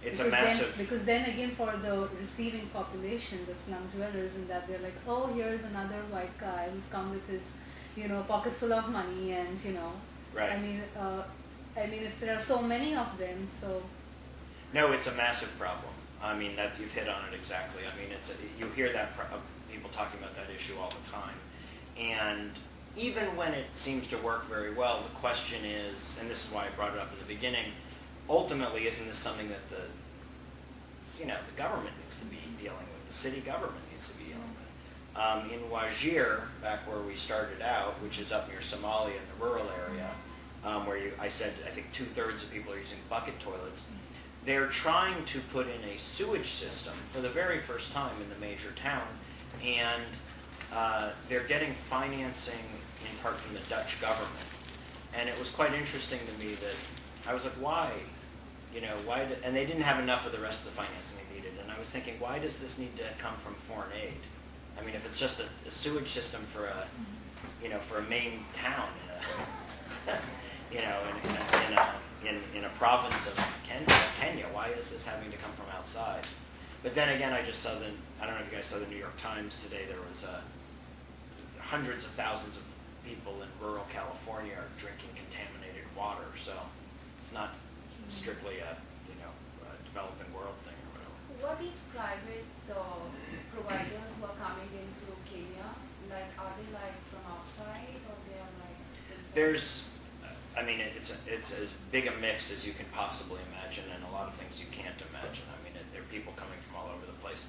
It's a Because massive. because then again for the receiving population, the slum dwellers, in that they're like, oh, here's another white guy who's come with his, pocket full of money, and Right. I mean, if there are so many of them, so No, it's a massive problem. I mean, that you've hit on it exactly. I mean, you hear that people talking about that issue all the time, and even when it seems to work very well, the question is, and this is why I brought it up in the beginning, ultimately, isn't this something that the government needs to be dealing with? The city government needs to be dealing with. In Wajir, back where we started out, which is up near Somalia in the rural area, where I said I think 2/3 of people are using bucket toilets. They're trying to put in a sewage system for the very first time in the major town, and they're getting financing in part from the Dutch government. And it was quite interesting to me that I was like, why? And they didn't have enough of the rest of the financing they needed. And I was thinking, why does this need to come from foreign aid? I mean, if it's just a sewage system for a main town in a province of Kenya, why is this having to come from outside? But then again, I just saw I don't know if you guys saw the New York Times today. There was hundreds of thousands of people in rural California are drinking contaminated water. So it's not strictly a developing world thing or whatever. What is private providers who are coming into Kenya? Like, are they like from outside, or they are like? It's as big a mix as you can possibly imagine, and a lot of things you can't imagine. I mean, there are people coming from all over the place.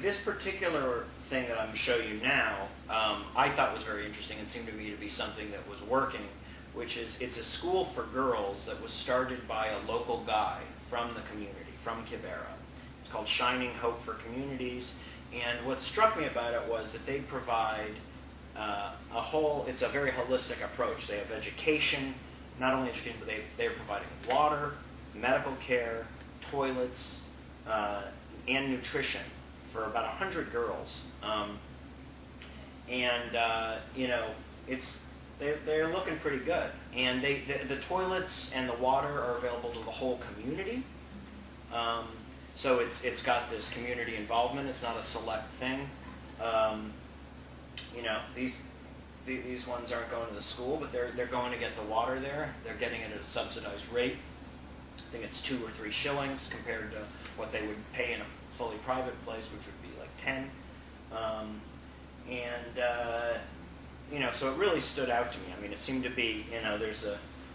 This particular thing that I'm going to show you now, I thought was very interesting and seemed to me to be something that was working, which is it's a school for girls that was started by a local guy from the community, from Kuvira. It's called Shining Hope for Communities, and what struck me about it was that they provide it's a very holistic approach. They have education, not only education, but they're providing water, medical care, toilets, and nutrition for about 100 girls. They're looking pretty good. And the toilets and the water are available to the whole community. So it's got this community involvement. It's not a select thing. These ones aren't going to the school, but they're going to get the water there. They're getting it at a subsidized rate. I think it's 2 or 3 shillings compared to what they would pay in a fully private place, which would be like 10. So it really stood out to me. I mean, it seemed to be, there's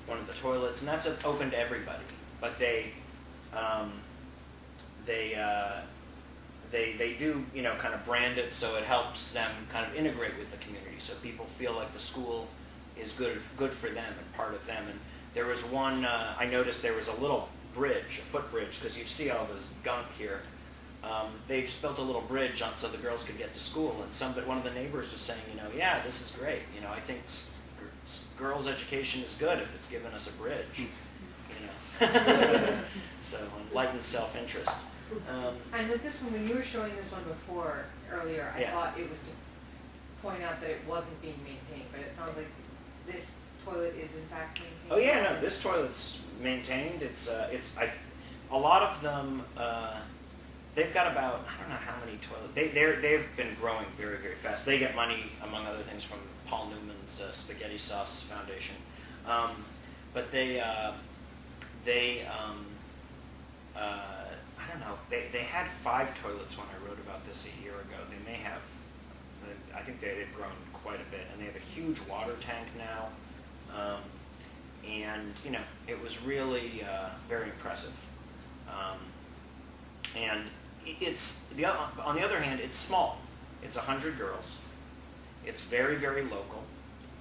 one of the toilets, and that's open to everybody. But they do, kind of brand it so it helps them kind of integrate with the community, so people feel like the school is good for them and part of them. And there was one, I noticed there was a little bridge, a footbridge, because you see all this gunk here. They just built a little bridge so the girls could get to school, and one of the neighbors was saying, yeah, this is great. I think girls' education is good if it's given us a bridge. So enlightened self-interest. And with this one, when you were showing this one earlier, I Yeah. thought it was to point out that it wasn't being maintained, but it sounds like this toilet is in fact maintained. Oh yeah, no, this toilet's maintained. A lot of them, they've got about, I don't know how many toilets. They've been growing very, very fast. They get money, among other things, from Paul Newman's Spaghetti Sauce Foundation. But I don't know, they had 5 toilets when I wrote about this a year ago. They may have, I think they've grown quite a bit, and they have a huge water tank now. It was really very impressive. On the other hand, it's small. It's 100 girls. It's very, very local.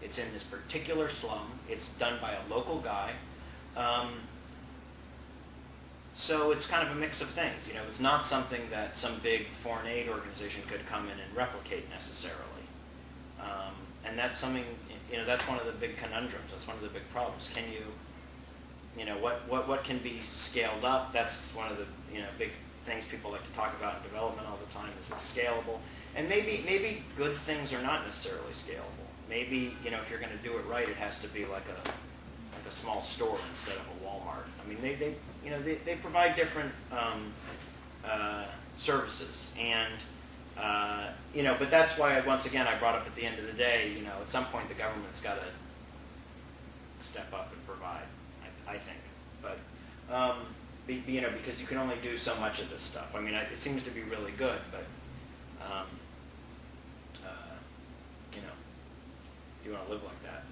It's in this particular slum. It's done by a local guy. So it's kind of a mix of things. It's not something that some big foreign aid organization could come in and replicate necessarily. And that's something, that's one of the big conundrums. That's one of the big problems. Can you, what can be scaled up? That's one of the, big things people like to talk about in development all the time. Is it scalable? And maybe good things are not necessarily scalable. maybe, if you're going to do it right, it has to be like a small store instead of a Walmart. I mean, they provide different services, and but that's why once again I brought up at the end of the day, at some point the government's got to step up and provide. I think, but because you can only do so much of this stuff. I mean, it seems to be really good, but you want to live like that.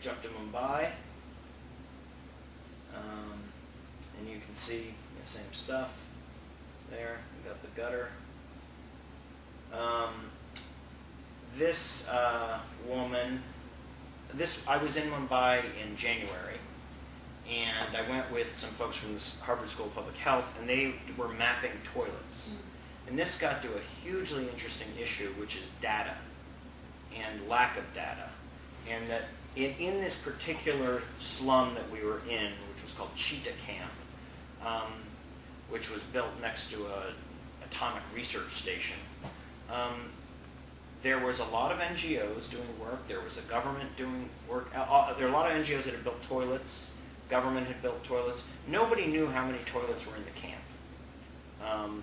Jump to Mumbai, and you can see the same stuff there. We got the gutter. This woman, I was in Mumbai in January, and I went with some folks from the Harvard School of Public Health, and they were mapping toilets. And this got to a hugely interesting issue, which is data and lack of data. And that in this particular slum that we were in, which was called Cheetah Camp, which was built next to an atomic research station, there was a lot of NGOs doing work. There was a government doing work. There were a lot of NGOs that had built toilets. Government had built toilets. Nobody knew how many toilets were in the camp.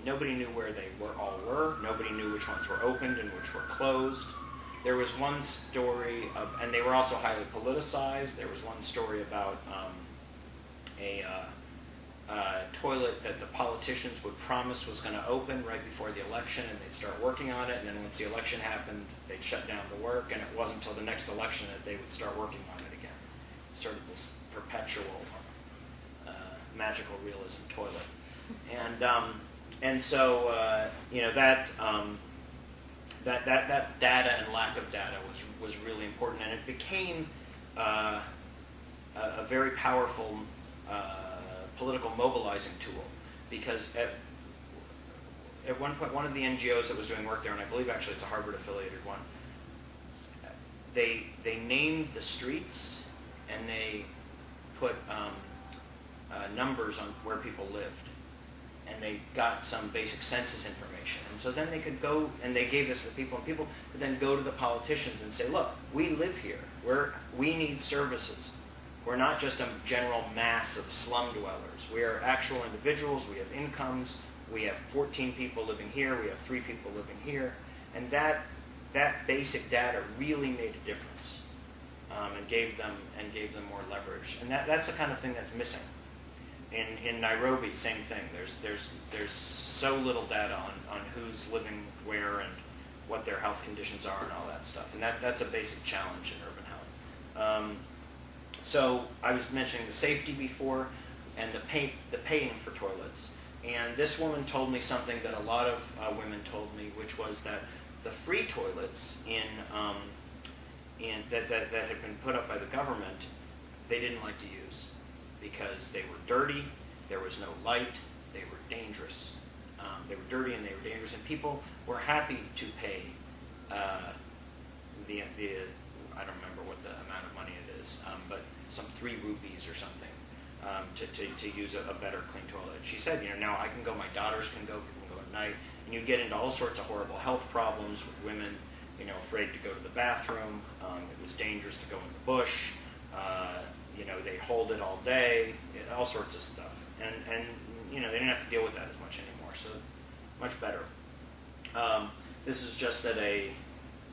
Nobody knew where they all were. Nobody knew which ones were opened and which were closed. There was one story, and they were also highly politicized. There was one story about a toilet that the politicians would promise was going to open right before the election, and they'd start working on it, and then once the election happened, they'd shut down the work, and it wasn't until the next election that they would start working on it again. Sort of this perpetual magical realism toilet. And so that data and lack of data was really important, and it became a very powerful political mobilizing tool, because at one point, one of the NGOs that was doing work there, and I believe actually it's a Harvard affiliated one, they named the streets, and they put numbers on where people lived, and they got some basic census information. And so then they could go, and they gave this to people, and people could then go to the politicians and say, look, we live here. We need services. We're not just a general mass of slum dwellers. We are actual individuals. We have incomes. We have 14 people living here. We have 3 people living here. And that basic data really made a difference, and gave them more leverage. And that's the kind of thing that's missing. In Nairobi, same thing. There's so little data on who's living where and what their health conditions are and all that stuff. And that's a basic challenge in urban health. So I was mentioning the safety before, and the paying for toilets. And this woman told me something that a lot of women told me, which was that the free toilets that had been put up by the government, they didn't like to use, because they were dirty, there was no light, they were dangerous. They were dirty and they were dangerous, and people were happy to pay I don't remember what the amount of money it is, but some 3 rupees or something to use a better clean toilet. She said, now I can go, my daughters can go, people can go at night, and you get into all sorts of horrible health problems with women, afraid to go to the bathroom. It was dangerous to go in the bush. They hold it all day, all sorts of stuff. And they didn't have to deal with that as much anymore, so much better. This is just at a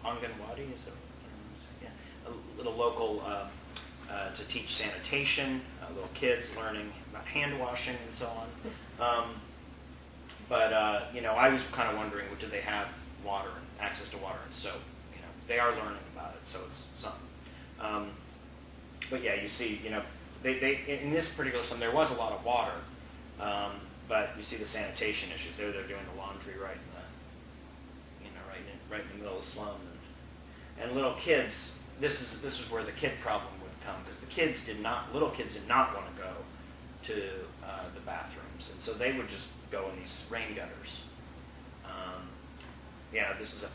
Anganwadi, a little local to teach sanitation, little kids learning about hand washing and so on. But I was kind of wondering, do they have water and access to water and soap? They are learning about it, so it's something. But yeah, you see, they in this particular slum there was a lot of water, but you see the sanitation issues. They're doing the laundry right in the middle of the slum, and little kids. This is where the kid problem would come, because little kids did not want to go to the bathrooms, and so they would just go in these rain gutters. This was a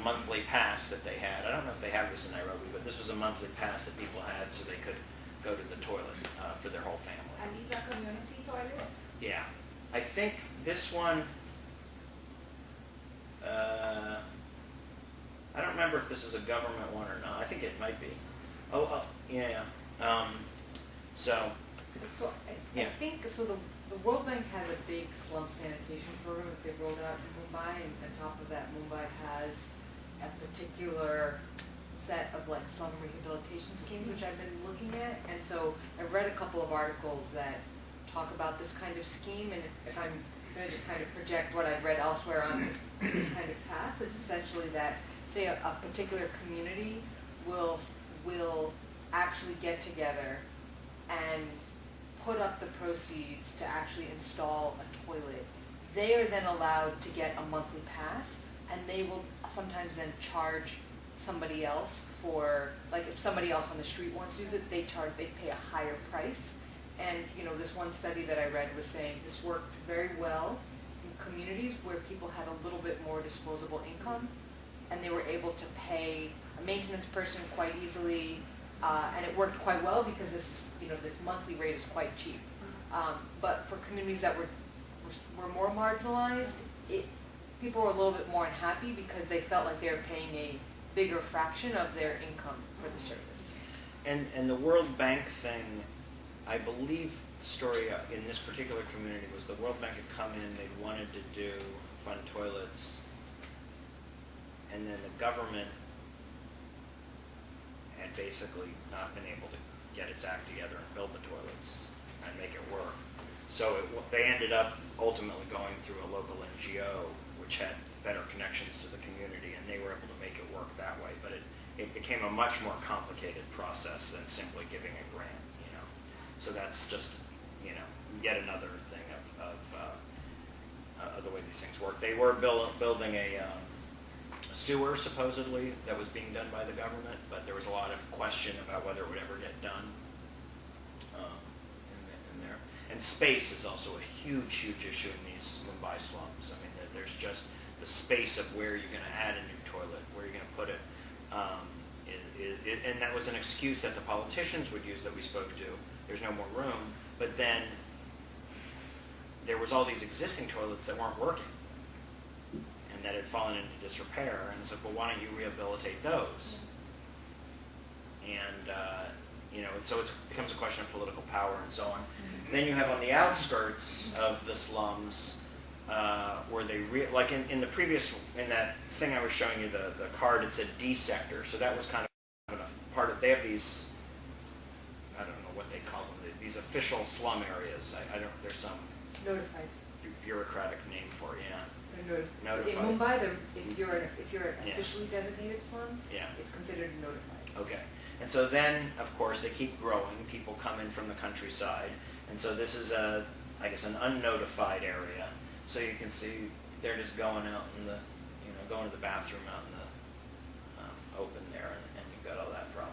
monthly pass that they had. I don't know if they have this in Nairobi, but this was a monthly pass that people had so they could go to the toilet for their whole family. And these are community toilets? Yeah. I think this one, I don't remember if this is a government one or not. I think it might be. Yeah. So, I think, so the World Bank has a big slum sanitation program that they've rolled out in Mumbai, and on top of that, Mumbai has a particular set of like slum rehabilitation schemes, which I've been looking at, and so I've read a couple of articles that talk about this kind of scheme, and if I'm going to just kind of project what I've read elsewhere on this kind of path, it's essentially that, say, a particular community will actually get together and put up the proceeds to actually install a toilet. They are then allowed to get a monthly pass, and they will sometimes then charge somebody else for, like if somebody else on the street wants to use it, they pay a higher price. And this one study that I read was saying this worked very well in communities where people had a little bit more disposable income, and they were able to pay a maintenance person quite easily, and it worked quite well because this monthly rate is quite cheap. But for communities that were more marginalized, people were a little bit more unhappy because they felt like they were paying a bigger fraction of their income for the service. and the World Bank thing, I believe the story in this particular community was the World Bank had come in, they wanted to fund toilets, and then the government had basically not been able to get its act together and build the toilets and make it work. So they ended up ultimately going through a local NGO, which had better connections to the community, and they were able to make it work that way. But it became a much more complicated process than simply giving a grant. So that's just yet another thing of the way these things work. They were building a sewer, supposedly, that was being done by the government, but there was a lot of question about whether it would ever get done in there. And space is also a huge, huge issue in these Mumbai slums. I mean, there's just the space of where you're going to add a new toilet, where you're going to put it. And that was an excuse that the politicians would use that we spoke to. There's no more room. But then there was all these existing toilets that weren't working and that had fallen into disrepair. And it's like, well, why don't you rehabilitate those? And, and so it becomes a question of political power and so on. Then you have on the outskirts of the slums where they, like in the previous, in that thing I was showing you, the card, it said D sector. So that was kind of a part of, they have these, I don't know what they call them, these official slum areas. There's some Notified. bureaucratic name for it, yeah. They're notified. So in Mumbai, if you're an officially designated slum, it's considered notified. Okay. And so then, of course, they keep growing. People come in from the countryside. And so this is I guess an unnotified area. So you can see they're just going out in the, going to the bathroom out in the open there, and you've got all that problem.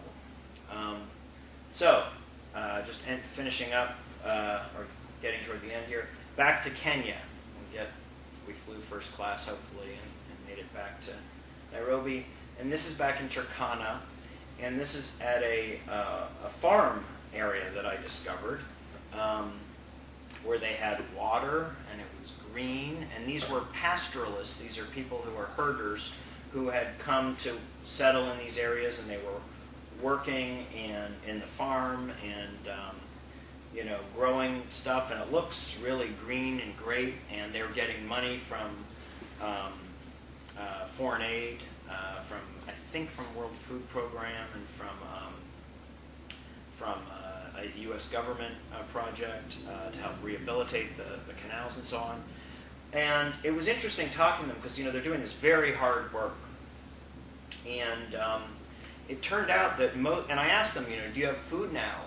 Just finishing up, or getting toward the end here, back to Kenya. We flew first class, hopefully, and made it back to Nairobi. And this is back in Turkana, and this is at a farm area that I discovered, where they had water, and it was green, and these were pastoralists. These are people who are herders who had come to settle in these areas, and they were working in the farm and growing stuff, and it looks really green and great, and they were getting money from foreign aid, from World Food Program, and from a U.S. government project to help rehabilitate the canals and so on. And it was interesting talking to them because they're doing this very hard work, and it turned out that and I asked them, do you have food now?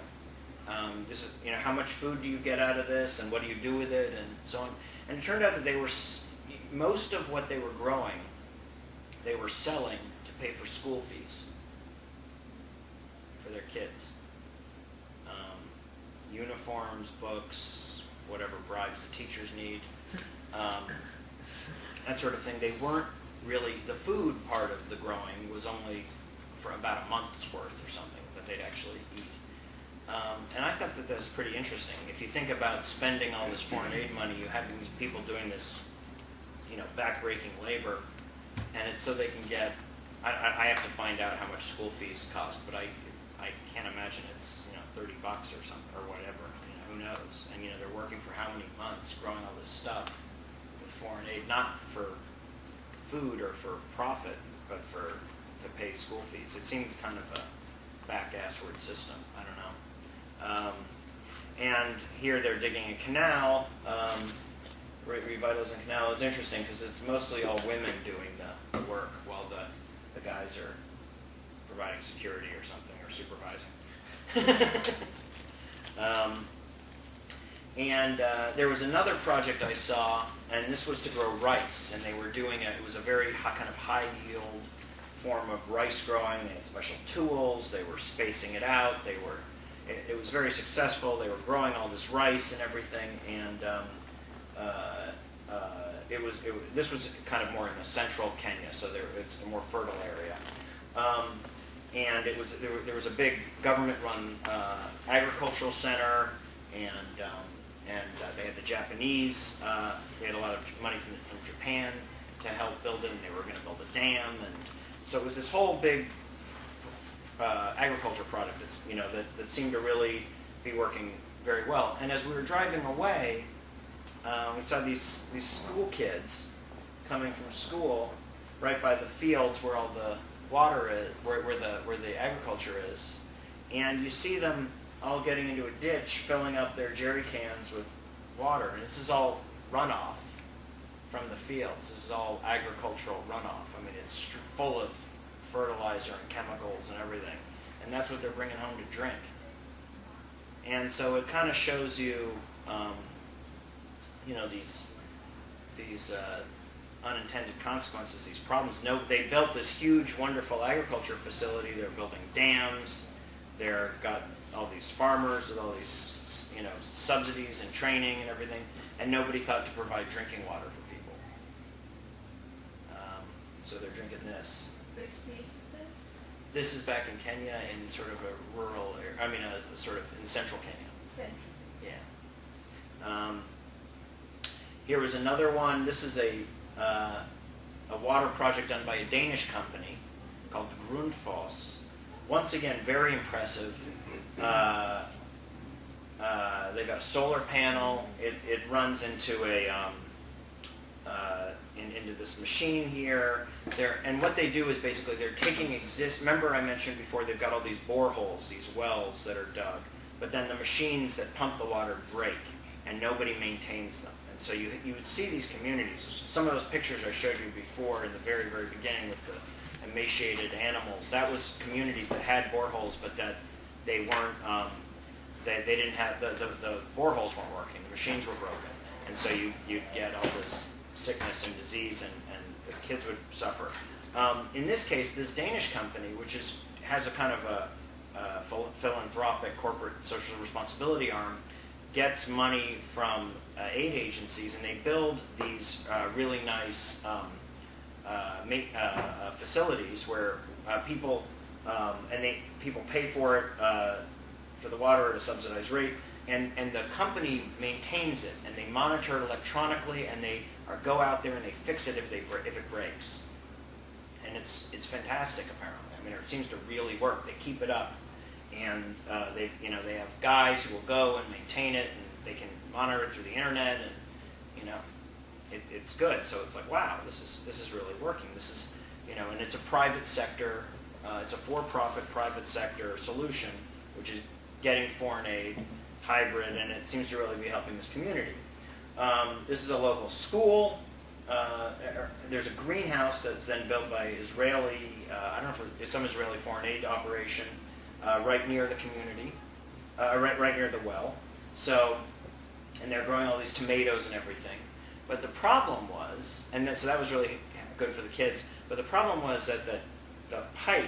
This is, how much food do you get out of this, and what do you do with it, and so on. And it turned out that they were most of what they were growing, they were selling to pay for school fees for their kids. Uniforms, books, whatever bribes the teachers need, that sort of thing. They weren't really, the food part of the growing was only for about a month's worth or something that they'd actually eat. And I thought that was pretty interesting. If you think about spending all this foreign aid money, you have these people doing this, backbreaking labor, and it's so they can get I have to find out how much school fees cost, but I can't imagine it's $30 or something or whatever. Who knows? And they're working for how many months growing all this stuff with foreign aid, not for food or for profit, but to pay school fees. It seemed kind of a back-assward system. I don't know. And here they're digging a canal, revitalizing a canal. It's interesting because it's mostly all women doing the work while the guys are providing security or something or supervising. And there was another project I saw, and this was to grow rice, and they were doing it. It was a very kind of high yield form of rice growing. They had special tools. They were spacing it out. It was very successful. They were growing all this rice and everything, and this was kind of more in the central Kenya, so it's a more fertile area. And there was a big government-run agricultural center, and they had the Japanese. They had a lot of money from Japan to help build it, and they were going to build a dam, and so it was this whole big agriculture product that seemed to really be working very well. And as we were driving away, we saw these school kids coming from school right by the fields where all the water is, where the agriculture is, and you see them all getting into a ditch, filling up their jerry cans with water, and this is all runoff from the fields. This is all agricultural runoff. I mean, it's full of fertilizer and chemicals and everything, and that's what they're bringing home to drink. And so it kind of shows you, these unintended consequences, these problems. They built this huge, wonderful agriculture facility. They're building dams. They've got all these farmers with all these, subsidies and training and everything, and nobody thought to provide drinking water for people. So they're drinking this. Which place is this? This is back in Kenya, in sort of a rural area. Sort of in central Kenya. Central. Yeah. Here was another one. This is a water project done by a Danish company called Grundfos. Once again, very impressive. They've got a solar panel. It runs into into this machine here. And what they do is basically they're taking remember I mentioned before, they've got all these boreholes, these wells that are dug, but then the machines that pump the water break, and nobody maintains them. And so you would see these communities. Some of those pictures I showed you before in the very, very beginning with the emaciated animals, that was communities that had boreholes, but that they weren't, they didn't have, the boreholes weren't working, the machines were broken. And so you'd get all this sickness and disease, and the kids would suffer. In this case, this Danish company, which has a kind of a philanthropic corporate social responsibility arm, gets money from aid agencies, and they build these really nice facilities where people people pay for it for the water at a subsidized rate, and the company maintains it, and they monitor it electronically, and they go out there and they fix it if it breaks, and it's fantastic apparently. I mean, it seems to really work. They keep it up, and they have guys who will go and maintain it, and they can monitor it through the internet, and it's good. So it's like, wow, this is really working. This is and it's a private sector, it's a for-profit private sector solution, which is getting foreign aid, hybrid, and it seems to really be helping this community. This is a local school. There's a greenhouse that's then built by Israeli, I don't know if it's some Israeli foreign aid operation, right near the community, right near the well. So, and they're growing all these tomatoes and everything. But the problem was, so that was really good for the kids, but the problem was that the pipe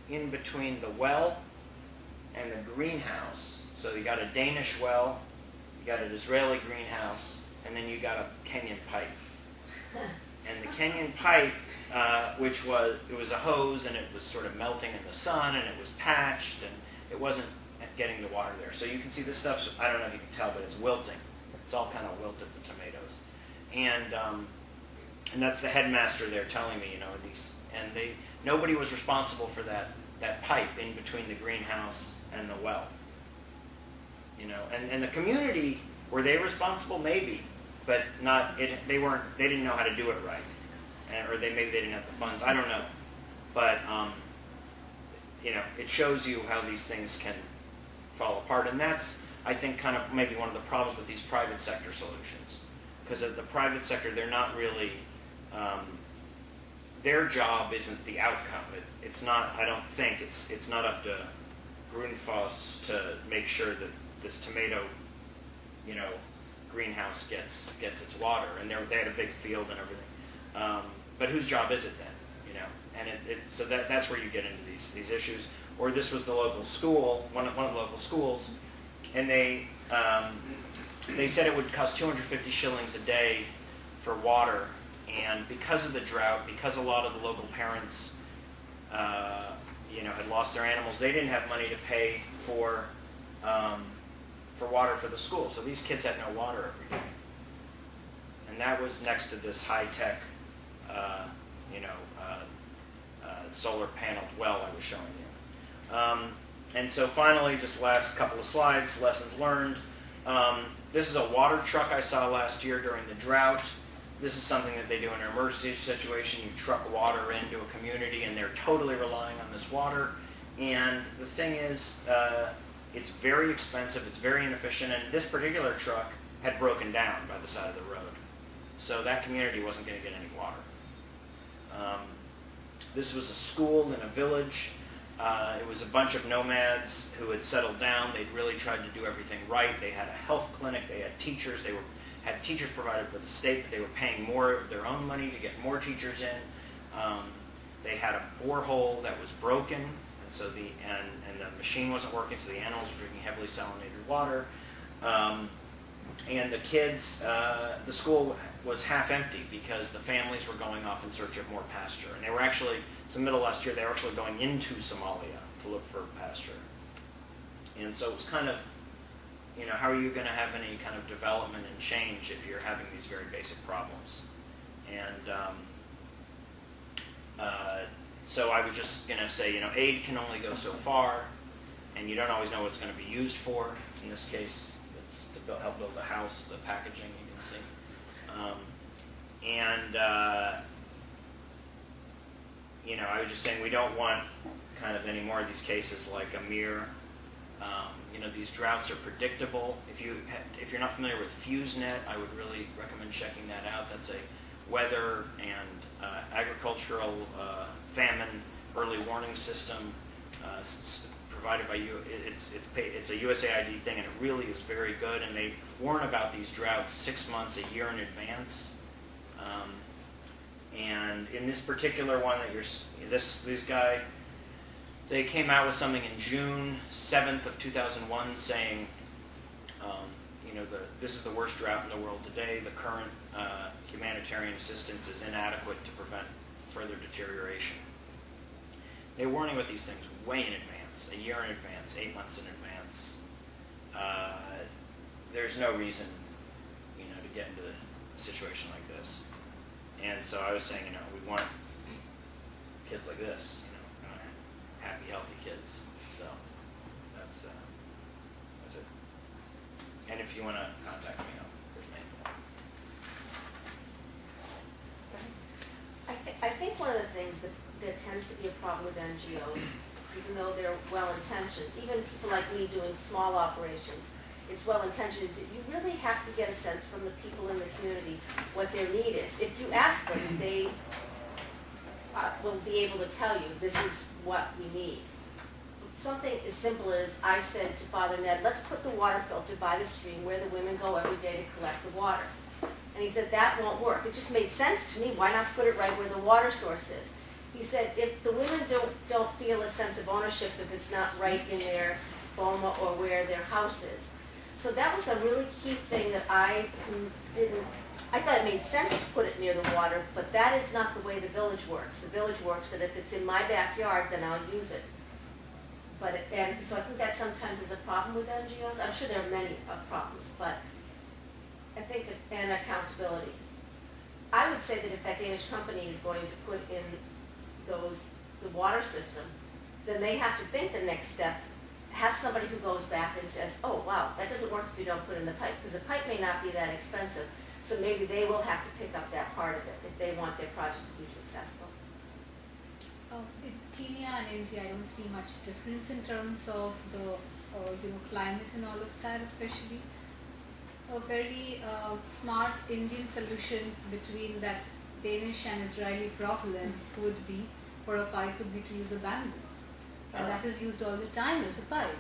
in between the well and the greenhouse, so you got a Danish well, you got an Israeli greenhouse, and then you got a Kenyan pipe. And the Kenyan pipe, it was a hose, and it was sort of melting in the sun, and it was patched, and it wasn't getting the water there. So you can see this stuff, I don't know if you can tell, but it's wilting. It's all kind of wilted, the tomatoes. And that's the headmaster there telling me, and nobody was responsible for that pipe in between the greenhouse and the well. You know, and the community, were they responsible? Maybe, but not it. They didn't know how to do it right, or maybe they didn't have the funds. I don't know, but you know, it shows you how these things can fall apart, and that's, I think, kind of maybe one of the problems with these private sector solutions, because the private sector, they're not really. Their job isn't the outcome. It's not. I don't think it's not up to Grundfos to make sure that this tomato, you know, greenhouse gets its water, and they had a big field and everything. But whose job is it then? You know, and so that's where you get into these issues. Or this was the local school, one of the local schools, and they said it would cost 250 shillings a day for water, and because of the drought, because a lot of the local parents, you know, had lost their animals, they didn't have money to pay for water for the school. So these kids had no water every day. And that was next to this high-tech, you know, solar paneled well I was showing you. And so finally, just last couple of slides, lessons learned. This is a water truck I saw last year during the drought. This is something that they do in an emergency situation. You truck water into a community, and they're totally relying on this water. And the thing is, it's very expensive, it's very inefficient, and this particular truck had broken down by the side of the road. So that community wasn't going to get any water. This was a school in a village. It was a bunch of nomads who had settled down. They'd really tried to do everything right. They had a health clinic, they had teachers, had teachers provided by the state, but they were paying more of their own money to get more teachers in. They had a borehole that was broken, and so the machine wasn't working, so the animals were drinking heavily salinated water. And the kids, the school was half empty because the families were going off in search of more pasture. And they were actually, it's the middle of last year, they were actually going into Somalia to look for pasture. And so it was kind of, you know, how are you going to have any kind of development and change if you're having these very basic problems? And so I was just going to say, you know, aid can only go so far, and you don't always know what it's going to be used for. In this case, it's to help build a house, the packaging you can see. You know, I was just saying we don't want kind of any more of these cases like Amir. You know, these droughts are predictable. If you're not familiar with FuseNet, I would really recommend checking that out. That's a weather and agricultural famine early warning system provided by you. It's a USAID thing, and it really is very good. And they warn about these droughts 6 months, a year in advance. And in this particular one that this guy, they came out with something in June 7th of 2001 saying, you know, this is the worst drought in the world today. The current humanitarian assistance is inadequate to prevent further deterioration. They're warning about these things way in advance, a year in advance, 8 months in advance. There's no reason, you know, to get into a situation like this. And so I was saying, you know, we want kids like this, you know, happy, healthy kids. So that's it. And if you want to contact me, there's my info. I think one of the things that tends to be a problem with NGOs, even though they're well-intentioned, even people like me doing small operations, it's well-intentioned, is that you really have to get a sense from the people in the community what their need is. If you ask them, they will be able to tell you, this is what we need. Something as simple as I said to Father Ned, let's put the water filter by the stream where the women go every day to collect the water. And he said, that won't work. It just made sense to me. Why not put it right where the water source is? He said, if the women don't feel a sense of ownership if it's not right in their boma or where their house is. So that was a really key thing that I thought it made sense to put it near the water, but that is not the way the village works. The village works that if it's in my backyard, then I'll use it. And so I think that sometimes is a problem with NGOs. I'm sure there are many problems, but I think, and accountability. I would say that if that Danish company is going to put in the water system, then they have to think the next step, have somebody who goes back and says, oh, wow, that doesn't work if you don't put in the pipe, because the pipe may not be that expensive. So maybe they will have to pick up that part of it if they want their project to be successful. In Kenya and India, I don't see much difference in terms of the climate and all of that, especially. A very smart Indian solution between that Danish and Israeli problem would be, for a pipe, would be to use a bamboo. And that is used all the time as a pipe.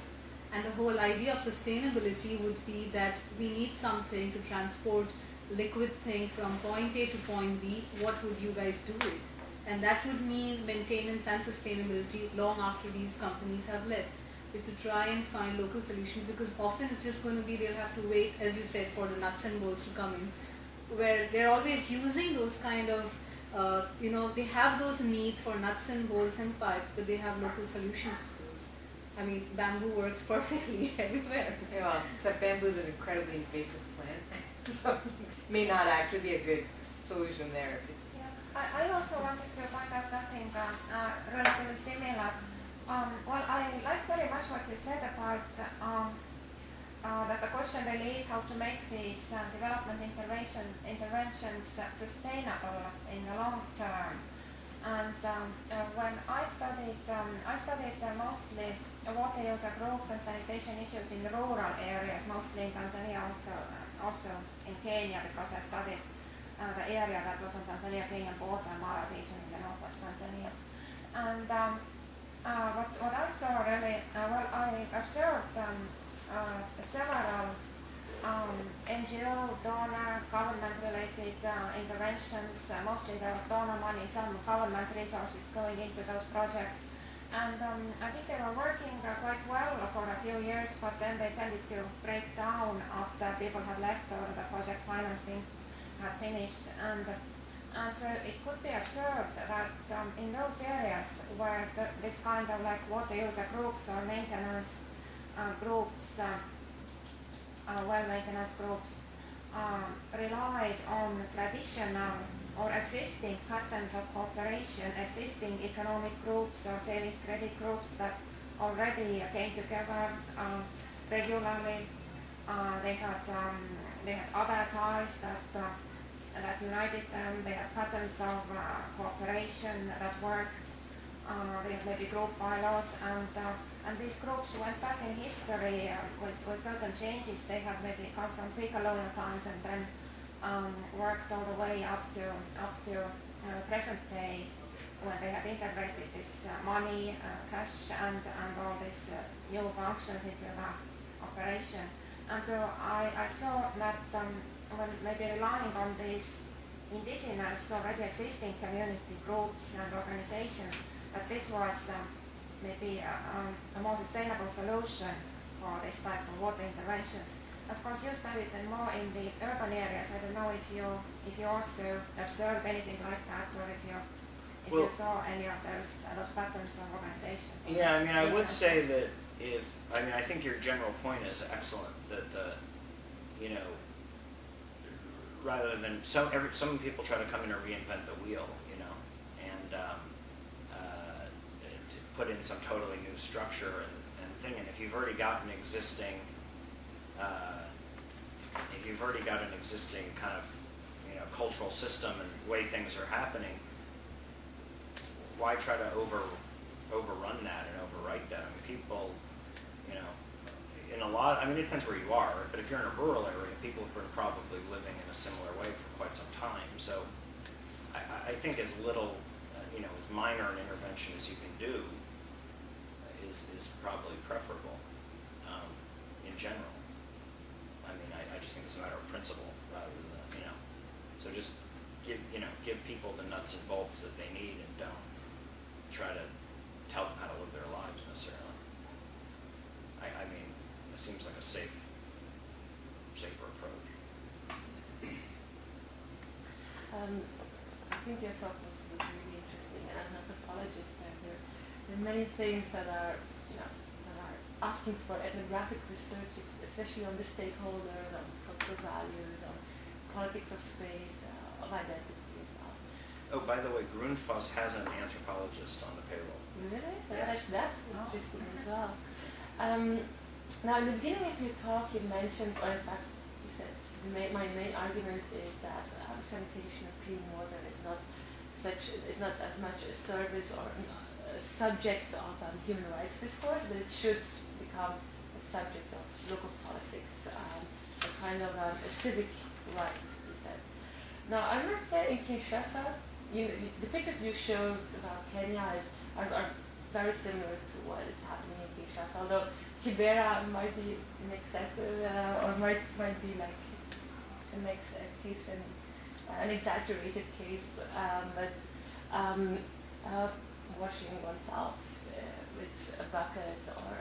And the whole idea of sustainability would be that we need something to transport liquid thing from point A to point B. What would you guys do it? And that would mean maintenance and sustainability long after these companies have left, is to try and find local solutions, because often it's just going to be they'll have to wait, as you said, for the nuts and bolts to come in, where they're always using those kind of, they have those needs for nuts and bolts and pipes, but they have local solutions to those. I mean, bamboo works perfectly everywhere. Yeah, except bamboo is an incredibly invasive plant, so it may not actually be a good solution there. I also wanted to point out something relatively similar. Well, I like very much what you said about that the question really is how to make these development interventions sustainable in the long term. And when I studied mostly water user groups and sanitation issues in rural areas, mostly in Tanzania, also in Kenya, because I studied the area that was on Tanzania-Kenyan border, Mara region in the northwest Tanzania. And what I saw really, I observed several NGO, donor, government-related interventions. Mostly there was donor money, some government resources going into those projects. And I think they were working quite well for a few years, but then they tended to break down after people had left or the project financing had finished. And so it could be observed that in those areas where this kind of like water user groups or maintenance groups, well maintenance groups, relied on traditional or existing patterns of cooperation, existing economic groups or savings credit groups that already came together regularly. They had other ties that united them. They had patterns of cooperation that worked. They had maybe group bylaws, and these groups went back in history with certain changes. They had maybe come from pre-colonial times and then worked all the way up to present day, when they had integrated this money, cash, and all these new functions into the operation. And so I saw that when maybe relying on these indigenous already existing community groups and organizations, that this was maybe a more sustainable solution for this type of water interventions. Of course, you studied them more in the urban areas. I don't know if you also observed anything like that, or if you saw any of those patterns of organization. Yeah, I mean, I would say that I think your general point is excellent, that rather than some people try to come in and reinvent the wheel, and to put in some totally new structure and thing. And if you've already got an existing, kind of cultural system and way things are happening, why try to overrun that and overwrite that? I mean, people, in a lot, it depends where you are, but if you're in a rural area, people have been probably living in a similar way for quite some time. So I think as little, as minor an intervention as you can do is probably preferable in general. I just think it's a matter of principle rather than, so just give people the nuts and bolts that they need, and don't try to tell them how to live their lives necessarily. It seems like a safer approach. I think your talk was really interesting, and I'm an anthropologist, and there are many things that are asking for ethnographic research, especially on the stakeholders, on cultural values, on politics of space, of identity. Oh, by the way, Grundfos has an anthropologist on the payroll. Really? Yes. That's interesting as well. Now, in the beginning of your talk, you mentioned, or in fact, you said my main argument is that sanitation of clean water is not as much a service or a subject of human rights discourse, but it should become a subject of local politics, a kind of a civic right, you said. Now, I must say, in Kinshasa, the pictures you showed about Kenya are very similar to what is happening in Kinshasa, although Kuvira might be an excessive or might be like an case, an exaggerated case, but washing oneself with a bucket or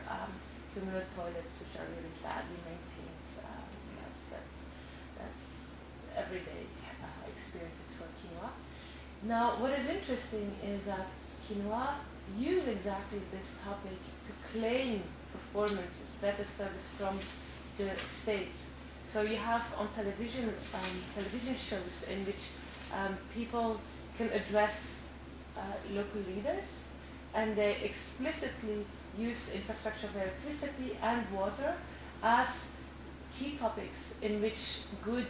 communal toilets which are really badly maintained, that's everyday experiences for quinoa. Now, what is interesting is that quinoa use exactly this topic to claim performances, better service from the states. So you have on television shows in which people can address local leaders, and they explicitly use infrastructure of electricity and water as key topics in which good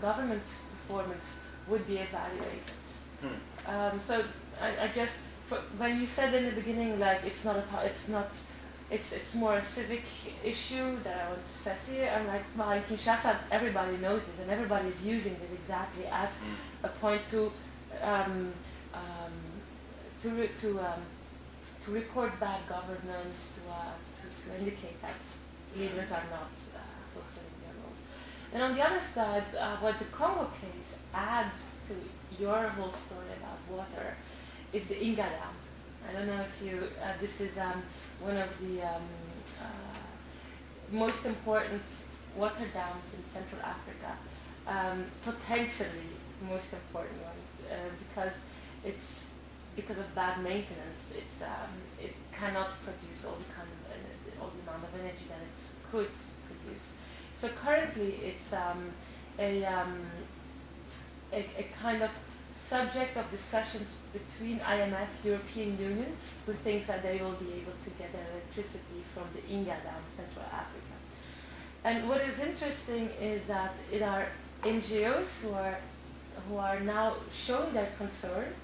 government performance would be evaluated. So I just, when you said in the beginning, like it's more a civic issue that I want to stress here. I'm like, well, in Kinshasa, everybody knows it, and everybody is using this exactly as a point to record bad governance, to indicate that leaders are not fulfilling their roles. And on the other side, what the Congo case adds to your whole story about water is the Inga Dam. I don't know if you, this is one of the most important water dams in Central Africa, potentially the most important one, because of bad maintenance. It cannot produce all the amount of energy that it could produce. So currently, it's a kind of subject of discussions between IMF, European Union, who thinks that they will be able to get their electricity from the Inga Dam, Central Africa. And what is interesting is that it are NGOs who are now showing their concern.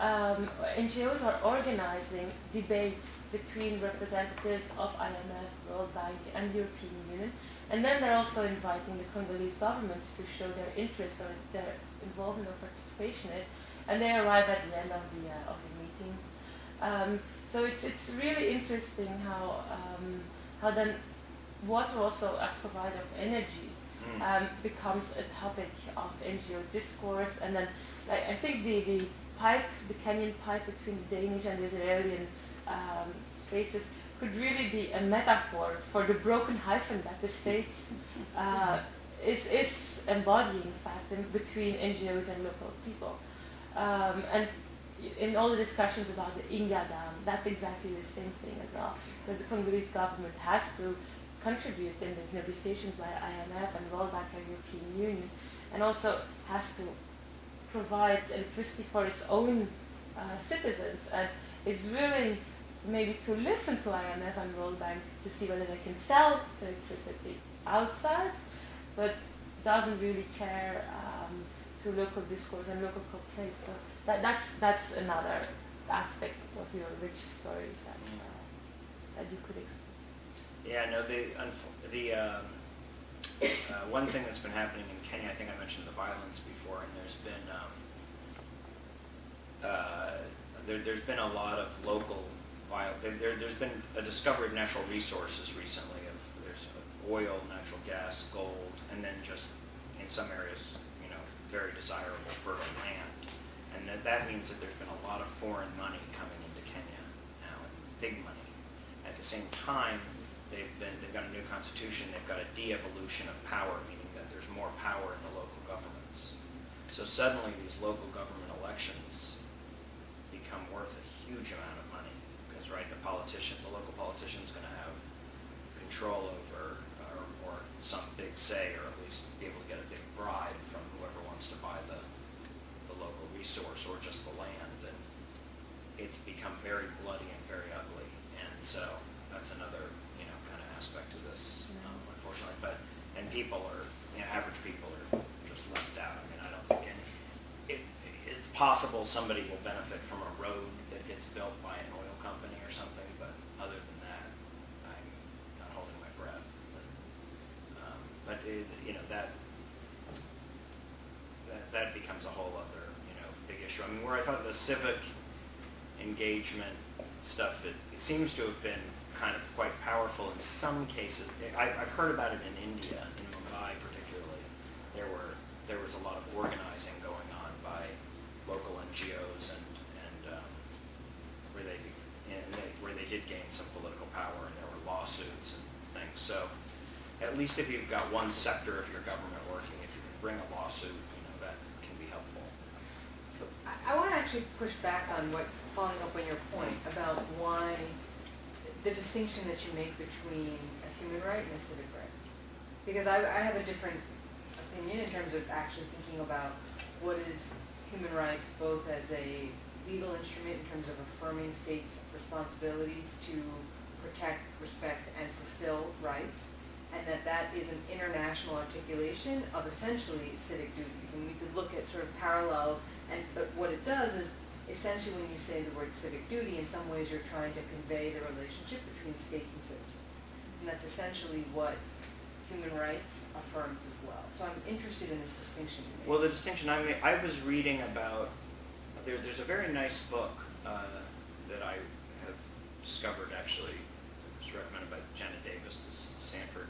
NGOs are organizing debates between representatives of IMF, World Bank, and European Union, and then they're also inviting the Congolese government to show their interest or their involvement or participation in it, and they arrive at the end of the meeting. So it's really interesting how then water also as provider of energy becomes a topic of NGO discourse, and then I think the Kenyan pipe between the Danish and the Israeli spaces could really be a metaphor for the broken hyphen that the states is embodying, in fact, between NGOs and local people. And in all the discussions about the Inga Dam, that's exactly the same thing as well, because the Congolese government has to contribute in these negotiations by IMF and World Bank and European Union, and also has to provide electricity for its own citizens, and is willing maybe to listen to IMF and World Bank to see whether they can sell electricity outside, but doesn't really care to local discourse and local complaints. So that's another aspect of your rich story that you could explain. Yeah, no, one thing that's been happening in Kenya, I think I mentioned the violence before, and there's been a lot of local violence. There's been a discovery of natural resources recently. There's oil, natural gas, gold, and then just in some areas, very desirable fertile land. And that means that there's been a lot of foreign money coming into Kenya now, big money. At the same time, they've got a new constitution. They've got a de-evolution of power, meaning that there's more power in the local governments. So suddenly, these local government elections become worth a huge amount of money because, right, the local politician's going to have control over or some big say, or at least be able to get a big bribe from whoever wants to buy the local resources. resource or just the land, then it's become very bloody and very ugly. And so that's another, kind of aspect of this, unfortunately. And people are, average people are just left out. I mean, I don't think it's possible somebody will benefit from a road that gets built by an oil company or something, but other than that, I'm not holding my breath. But that becomes a whole other, big issue. I mean, where I thought the civic engagement stuff, it seems to have been kind of quite powerful in some cases. I've heard about it in India, in Mumbai particularly. There was a lot of organizing going on by local NGOs and where they did gain some political power, and there were lawsuits and things. So at least if you've got one sector of your government working, if you can bring a lawsuit, that can be helpful. So I want to actually push back on following up on your point about why the distinction that you make between a human right and a civic right. Because I have a different opinion in terms of actually thinking about what is human rights both as a legal instrument in terms of affirming states' responsibilities to protect, respect, and fulfill rights, and that is an international articulation of essentially civic duties. And we could look at sort of parallels, but what it does is essentially when you say the word civic duty, in some ways you're trying to convey the relationship between states and citizens. And that's essentially what human rights affirms as well. So I'm interested in this distinction you made. Well, the distinction I was reading about, there's a very nice book that I have discovered, actually. It was recommended by Janet Davis, this Stanford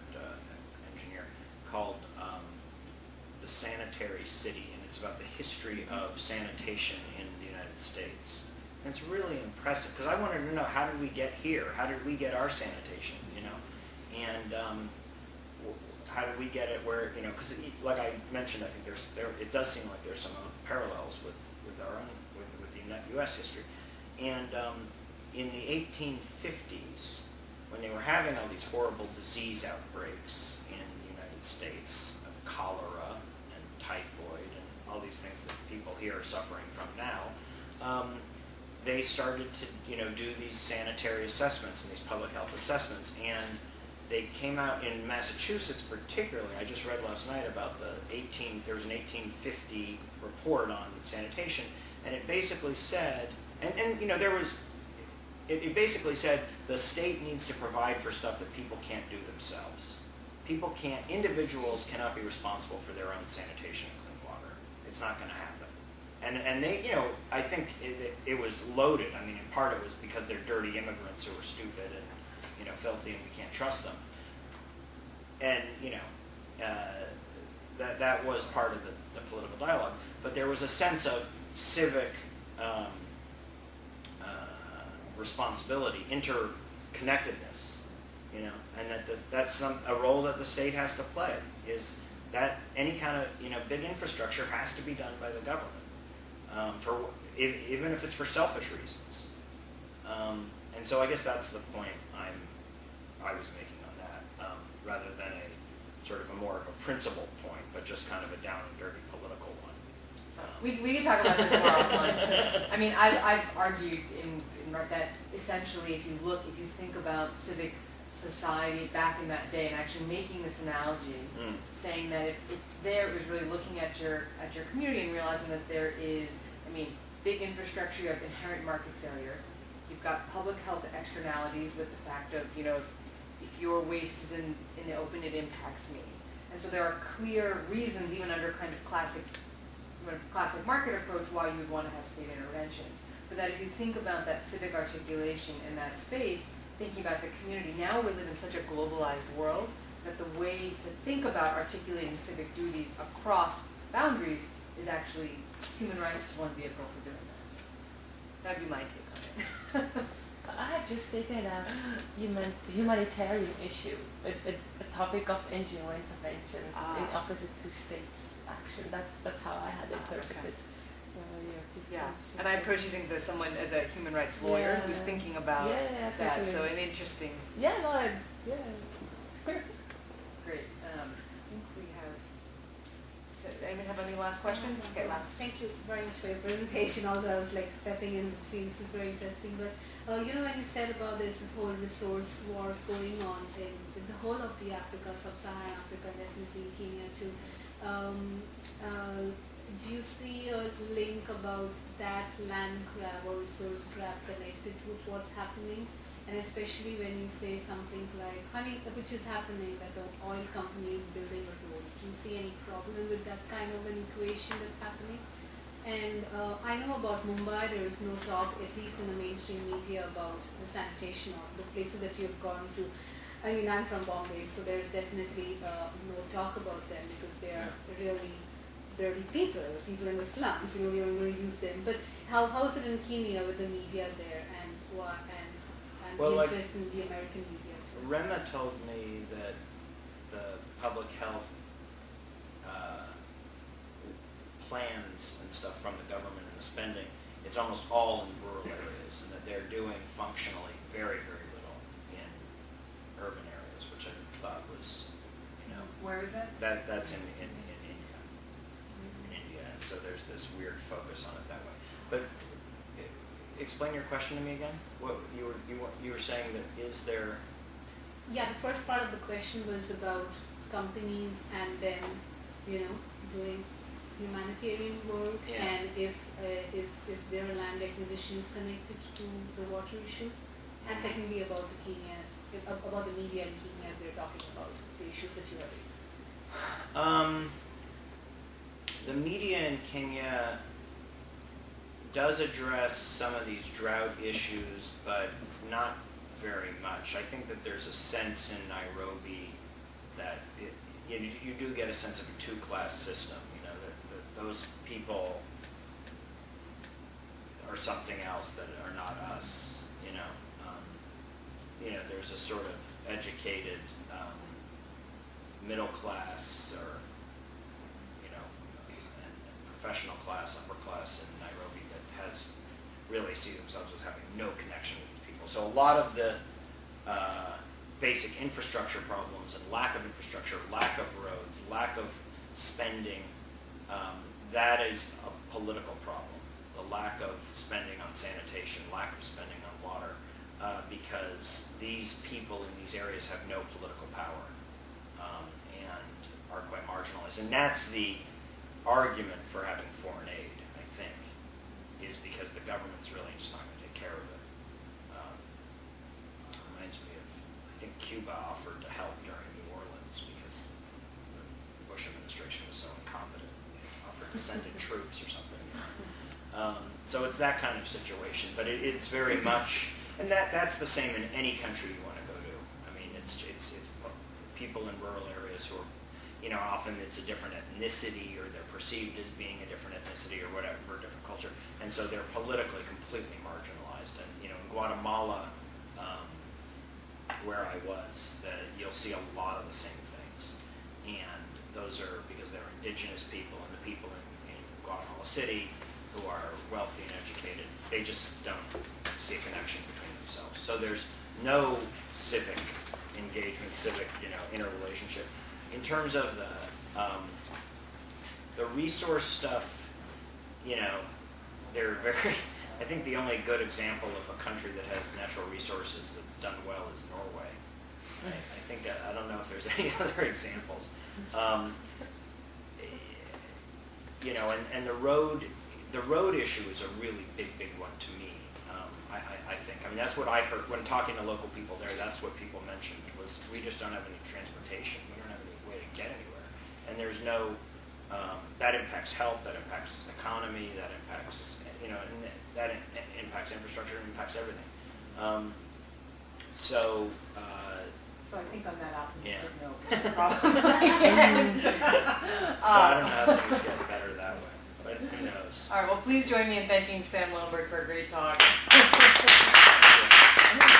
engineer, called The Sanitary City, and it's about the history of sanitation in the United States. And it's really impressive, because I wanted to know, how did we get here? How did we get our sanitation, And how did we get it where, because like I mentioned, I think it does seem like there's some parallels with our own, with the U.S. history. And in the 1850s, when they were having all these horrible disease outbreaks in the United States, of cholera and typhoid and all these things that people here are suffering from now, they started to do these sanitary assessments and these public health assessments, and they came out in Massachusetts particularly. I just read last night about there was an 1850 report on sanitation, and it basically said, it basically said the state needs to provide for stuff that people can't do themselves. Individuals cannot be responsible for their own sanitation and clean water. It's not going to happen. And they, I think it was loaded. I mean, in part it was because they're dirty immigrants who were stupid and, filthy, and we can't trust them. And, that was part of the political dialogue. But there was a sense of civic responsibility, interconnectedness, and that's a role that the state has to play, is that any kind of, big infrastructure has to be done by the government, even if it's for selfish reasons. And so I guess that's the point I was making on that, rather than sort of a more of a principled point, but just kind of a down and dirty political one. We can talk about this more offline. I mean, I've argued in that essentially, if you think about civic society back in that day, and actually making this analogy, saying that if there was really looking at your community and realizing that there is, big infrastructure, you have inherent market failure, you've got public health externalities with the fact of, if your waste is in the open, it impacts me. And so there are clear reasons, even under kind of classic market approach, why you would want to have state intervention. But that if you think about that civic articulation in that space, thinking about the community, now we live in such a globalized world that the way to think about articulating civic duties across boundaries is actually human rights is one vehicle for doing that. That'd be my take on it. I had just taken it as you meant humanitarian issue, a topic of NGO interventions in opposite to states action. That's how I had interpreted Yeah, and I approach these things as a human rights lawyer who's thinking about that. Totally. So an interesting. Yeah, no, Great. I think we have. So anybody have any last questions? Okay, last. Thank you very much for your presentation, although I was like stepping in between. This is very interesting. But you know, when you said about there's this whole resource war going on in the whole of the Africa, sub-Saharan Africa, definitely Kenya too. Do you see a link about that land grab or resource grab connected with what's happening? And especially when you say something like, I mean, which is happening, that the oil company is building a road. Do you see any problem with that kind of an equation that's happening? And I know about Mumbai, there is no talk, at least in the mainstream media, about the sanitation or the places that you've gone to. I mean, I'm from Bombay, so there's definitely no talk about them because they are really dirty people in the slums, you know, we don't really use them. But how is it in Kenya with the media there and what, and Well, the like, interest in the American media too? Rema told me that the public health plans and stuff from the government and the spending, it's almost all in rural areas, and that they're doing functionally very, very little in urban areas, which I thought was, you know, Where is it? that's in India. In India, and so there's this weird focus on it that way. But explain your question to me again. What you were saying that is there? Yeah, the first part of the question was about companies and then, you know, doing humanitarian work, Yeah. and if their land acquisition is connected to the water issues, and secondly about about the media in Kenya, they're talking about the issues that you are raising. The media in Kenya does address some of these drought issues, but not very much. I think that there's a sense in Nairobi that you do get a sense of a two-class system. You know, that those people are something else that are not us. There's a sort of educated middle class or and professional class, upper class in Nairobi that really sees themselves as having no connection with these people. So a lot of the basic infrastructure problems and lack of infrastructure, lack of roads, lack of spending, that is a political problem. The lack of spending on sanitation, lack of spending on water, because these people in these areas have no political power and are quite marginalized. And that's the argument for having foreign aid, I think, is because the government's really just not going to take care of it. Reminds me of, I think Cuba offered to help during New Orleans because the Bush administration was so incompetent. They offered to send in troops or something. So it's that kind of situation, but it's very much, and that's the same in any country you want to go to. I mean, it's people in rural areas who are, often it's a different ethnicity, or they're perceived as being a different ethnicity or whatever, a different culture, and so they're politically completely marginalized. And in Guatemala, where I was, you'll see a lot of the same things, and those are because they're indigenous people, and the people in Guatemala City who are wealthy and educated, they just don't see a connection between themselves. So there's no civic engagement, civic, interrelationship. In terms of the resource stuff, they're very, I think the only good example of a country that has natural resources that's done well is Norway. I think, I don't know if there's any other examples. And the road issue is a really big one to me. I think. I mean, that's what I heard when talking to local people there. That's what people mentioned was we just don't have any transportation. We don't have any way to get anywhere. And there's no. That impacts health. That impacts economy. That impacts and that impacts infrastructure. It impacts everything. So I think on that optimistic Yeah. note, probably. so I don't know if things get better that way, but who knows? All right, well, please join me in thanking Sam Loewenberg for a great talk.